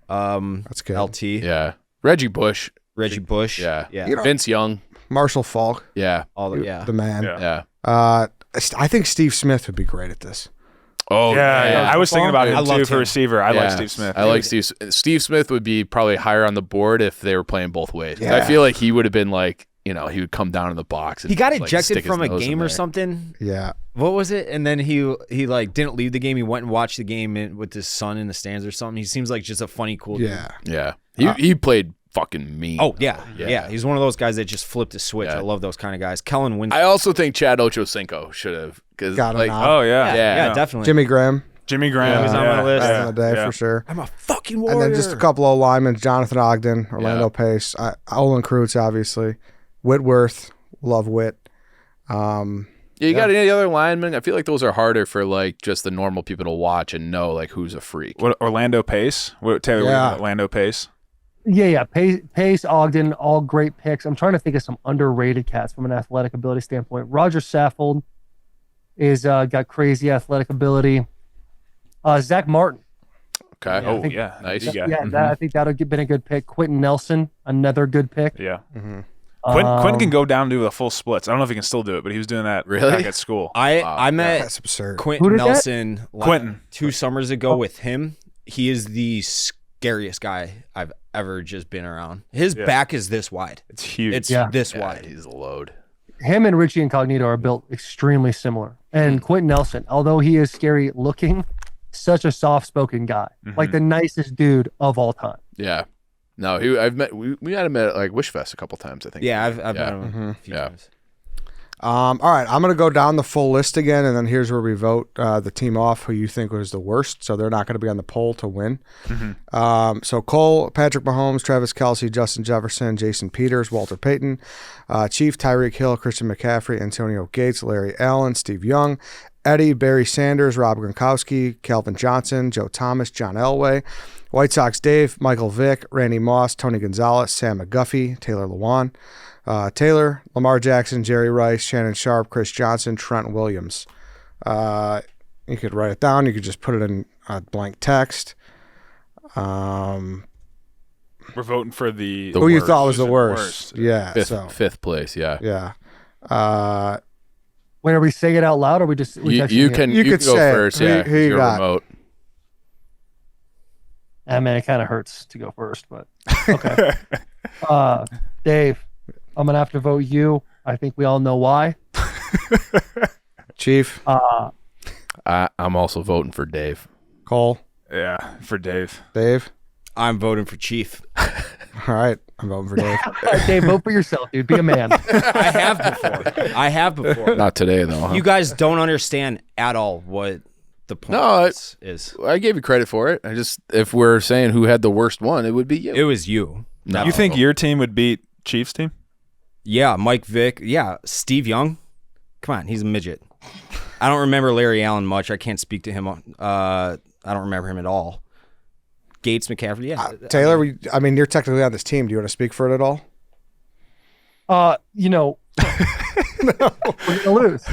That's good. Oh, LT, Yeah. Reggie Bush. Reggie Bush, Yeah. yeah, You know- Vince Young. Marshall Falk, Yeah. all the yeah. the man. Yeah. Yeah. I think Steve Smith would be great at this. Oh, yeah. I was thinking about I him too loved for him. receiver. I Yeah. like Steve Smith. I like Steve. Steve Smith would be probably higher on the board if they were playing both ways. 'Cause I Yeah. feel like he would have been like, he would come down in the box. And He got like, ejected stick his from a nose in game or there. something. Yeah. What was it? And then he like didn't leave the game. He went and watched the game with his son in the stands or something. He seems like just a funny, cool dude. Yeah. Yeah. He played fucking mean. Oh yeah. Yeah. yeah, He's one of those guys that just flipped a switch. Yeah. I love those kind of guys. Kellen Winston. I also think Chad Ochocinco should have because Got a like nod. Oh yeah. Yeah. definitely. Jimmy Graham. Jimmy Graham Yeah. is on my list. Back in the day Yeah. for sure. I'm a fucking And warrior. then just a couple of linemen, Jonathan Ogden, Orlando Yeah. Pace, Olin Kreutz, obviously. Whitworth, love Whit. Yeah, you got any other linemen? I feel like those are harder for like just the normal people to watch and know like who's a freak. What Orlando Pace? Taylor, Yeah. Orlando Pace. Yeah. Pace, Ogden, all great picks. I'm trying to think of some underrated cats from an athletic ability standpoint. Roger Saffold is got crazy athletic ability. Zach Martin. Okay. Oh think- yeah, Nice. You got- Yeah, I think that'll been a good pick. Quentin Nelson, another good pick. yeah. Mhm. Quinn can go down to the full splits. I don't know if he can still do it, but he was doing that Really? back at school. I met That's absurd. Who Quentin did that? Nelson Quentin. 2 summers ago with him. He is the scariest guy I've ever just been around. His Yeah. back is this wide. It's huge. It's Yeah. this Yeah, wide. he's a load. Him and Richie Incognito are built extremely similar. And Quentin Nelson, although he is scary looking, such a soft-spoken guy. Like the nicest dude of all time. Yeah. No, we met him at like Wishfest a couple times, I think. Yeah, I've met him a few times. All right, I'm going to go down the full list again, and then here's where we vote the team off who you think was the worst. So they're not going to be on the poll to win. So Cole, Patrick Mahomes, Travis Kelce, Justin Jefferson, Jason Peters, Walter Payton, Chief, Tyreek Hill, Christian McCaffrey, Antonio Gates, Larry Allen, Steve Young, Eddie, Barry Sanders, Rob Gronkowski, Calvin Johnson, Joe Thomas, John Elway, White Sox Dave, Michael Vick, Randy Moss, Tony Gonzalez, Sam McGuffey, Taylor Lewan, Taylor, Lamar Jackson, Jerry Rice, Shannon Sharp, Chris Johnson, Trent Williams. You could write it down. You could just put it in a blank text. We're voting for the who you worst. thought was the worst. Yeah. Fifth place, yeah. Yeah. Wait, are we saying it out loud, or we just You can could go say it. first, Who yeah. you Your got? remote. I mean, it kind of hurts to go first, but okay. Dave, I'm gonna have to vote you. I think we all know why. Chief, I'm also voting for Dave. Cole, Yeah, for Dave. Dave. I'm voting for Chief. All right, I'm voting for Dave. Dave, vote for yourself, dude. Be a man. I have before. Not today, though. Huh? You guys don't understand at all what the point is. I gave you credit for it. If we're saying who had the worst one, it would be you. It was you. No. You think your team would beat Chiefs team? Yeah, Mike Vick. Yeah, Steve Young. Come on, he's a midget. I don't remember Larry Allen much. I can't speak to him. I don't remember him at all. Gates, McCaffrey. Yeah, Taylor, you're technically on this team. Do you want to speak for it at all? We're gonna lose.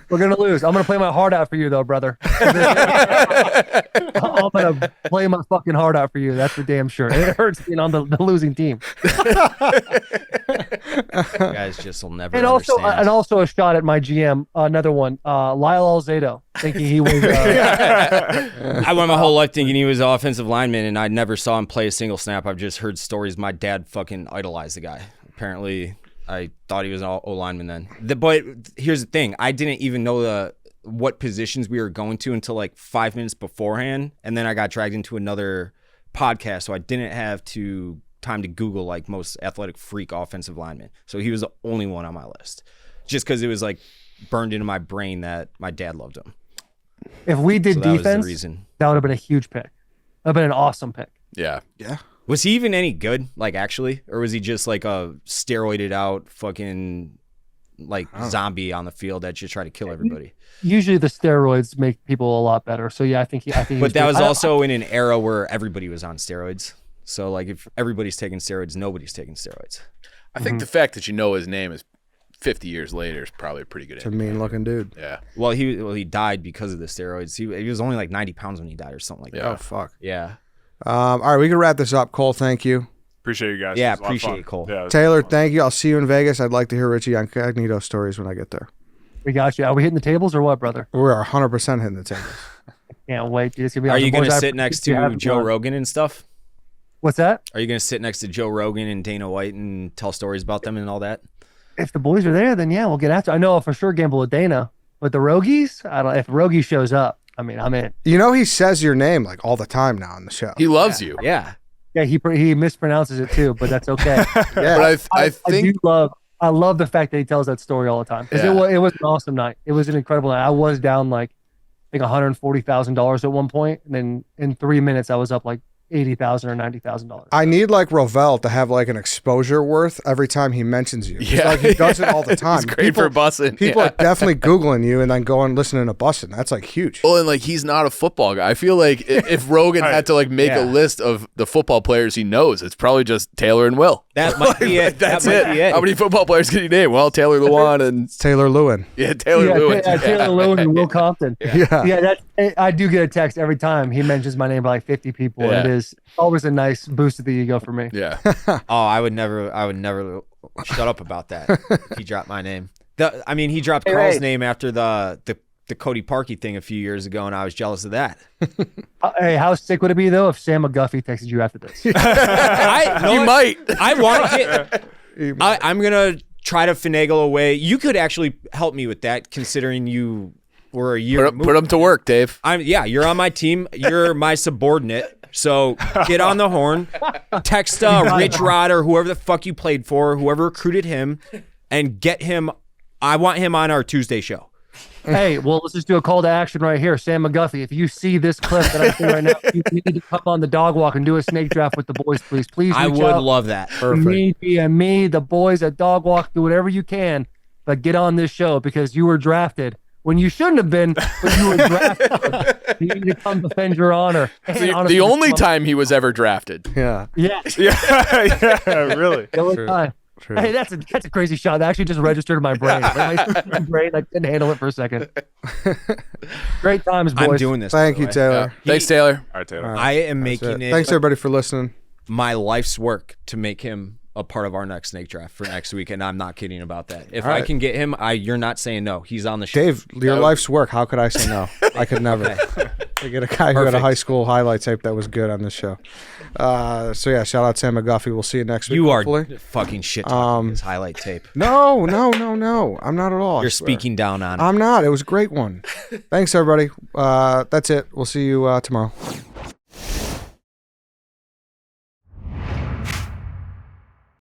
We're gonna lose. I'm gonna play my heart out for you, though, brother. I'm gonna play my fucking heart out for you. That's for damn sure. It hurts being on the losing team. you guys just will never. And understand. also a shot at my GM. Another one, Lyle Alzado, thinking he was. I went my whole life thinking he was an offensive lineman, and I never saw him play a single snap. I've just heard stories. My dad fucking idolized the guy. Apparently, I thought he was an O-lineman then. But here's the thing. I didn't even know what positions we were going to until like 5 minutes beforehand, and then I got dragged into another podcast, so I didn't have time to Google like most athletic freak offensive linemen. So he was the only one on my list, just because it was like burned into my brain that my dad loved him. If we did That was the defense, reason. that would have been a huge pick. That would have been an awesome pick. Yeah. Was he even any good, like actually? Or was he just like a steroided out fucking like zombie on the field that just try to kill everybody? Usually the steroids make people a lot better. So yeah, I think he But that good. was also in an era where everybody was on steroids. So like if everybody's taking steroids, nobody's taking steroids. I think the fact that you know his name is 50 years later is probably a pretty good It's a mean looking dude. Yeah. Well, he died because of the steroids. He was only like 90 pounds when he died or something like that. Oh fuck. Yeah. All right, we can wrap this up. Cole, thank you. Appreciate you guys. Yeah, It was a lot of appreciate fun. it, Cole. Yeah, it was Taylor, a lot of fun. thank you. I'll see you in Vegas. I'd like to hear Richie Incognito stories when I get there. We got you. Are we hitting the tables or what, brother? We're 100% hitting the tables. Can't wait. Dude. It's gonna be Are awesome. you going Boys, to I sit next appreciate you to having Joe me on. Rogan and stuff? What's that? Are you going to sit next to Joe Rogan and Dana White and tell stories about them and all that? If the boys are there, then yeah, we'll get after it. I know I'll for sure gamble with Dana. But the Rogies, I don't. If Rogie shows up, I mean, I'm in. You know he says your name like all the time now on the show. He loves you. Yeah. Yeah, he mispronounces it too, but that's okay. Yeah. But I think I love the fact that he tells that story all the time. 'Cause Yeah. it was an awesome night. It was an incredible night. I was down like I think $140,000 at one point, and then in 3 minutes I was up like $80,000 or $90,000. I need like Rovell to have like an exposure worth every time he mentions you. It's Yeah. like he does it all the time. he's great for bussing. People Yeah. are definitely Googling you and then going listening to bussing. That's like huge. Well, and like he's not a football guy. I feel like if Rogan had to like make a list of the football players he knows, it's probably just Taylor and Will. That might be it. That's that might it. be it. How many football players can you name? Well, Taylor Lewan and Taylor Lewin. Taylor Lewis. Taylor Lewin and Will Compton. Yeah. I do get a text every time he mentions my name by like 50 people. Yeah. It is always a nice boost to the ego for me. Yeah. Oh, I would never shut up about that if he dropped my name. He dropped Carl's name after the Cody Parkey thing a few years ago, and I was jealous of that. Hey, how sick would it be though if Sam McGuffey texted you after this? You might. I want to get. I'm gonna try to finagle a way. You could actually help me with that, considering you were a year. Put him to work, Dave. You're on my team. You're my subordinate. So get on the horn, text Rich Rod or whoever the fuck you played for, whoever recruited him, and get him. I want him on our Tuesday show. Hey, well, let's just do a call to action right here. Sam McGuffey, if you see this clip that I'm seeing right now, you need to come on the dog walk and do a snake draft with the boys, please. Please I reach would out. love that. Perfect. Me, the boys at dog walk, do whatever you can, but get on this show because you were drafted when you shouldn't have been, but you were drafted. You need to come defend your honor. The only time he was ever drafted. Yeah. Yes. Yeah, really. The only time. True. Hey, that's a crazy shot. That actually just registered in my brain. My brain, I couldn't handle it for a second. Great times, boys. I'm doing this. Thank you, Taylor. Thanks, Taylor. All right, Taylor. All right. I am That's making it. Thanks, everybody, for listening. my life's work to make him a part of our next snake draft for next week, and I'm not kidding about that. If All I right. can get him, you're not saying no. He's on the show. Dave, your life's work. How could I say no? I could never. I get a guy who had a Perfect. high school highlight tape that was good on this show. So yeah, shout out Sam McGuffey. We'll see you next week. You are hopefully. fucking shit talking his highlight tape. No. I'm not at all. I You're swear. speaking down on it. I'm not. It was a great one. Thanks, everybody. That's it. We'll see you tomorrow.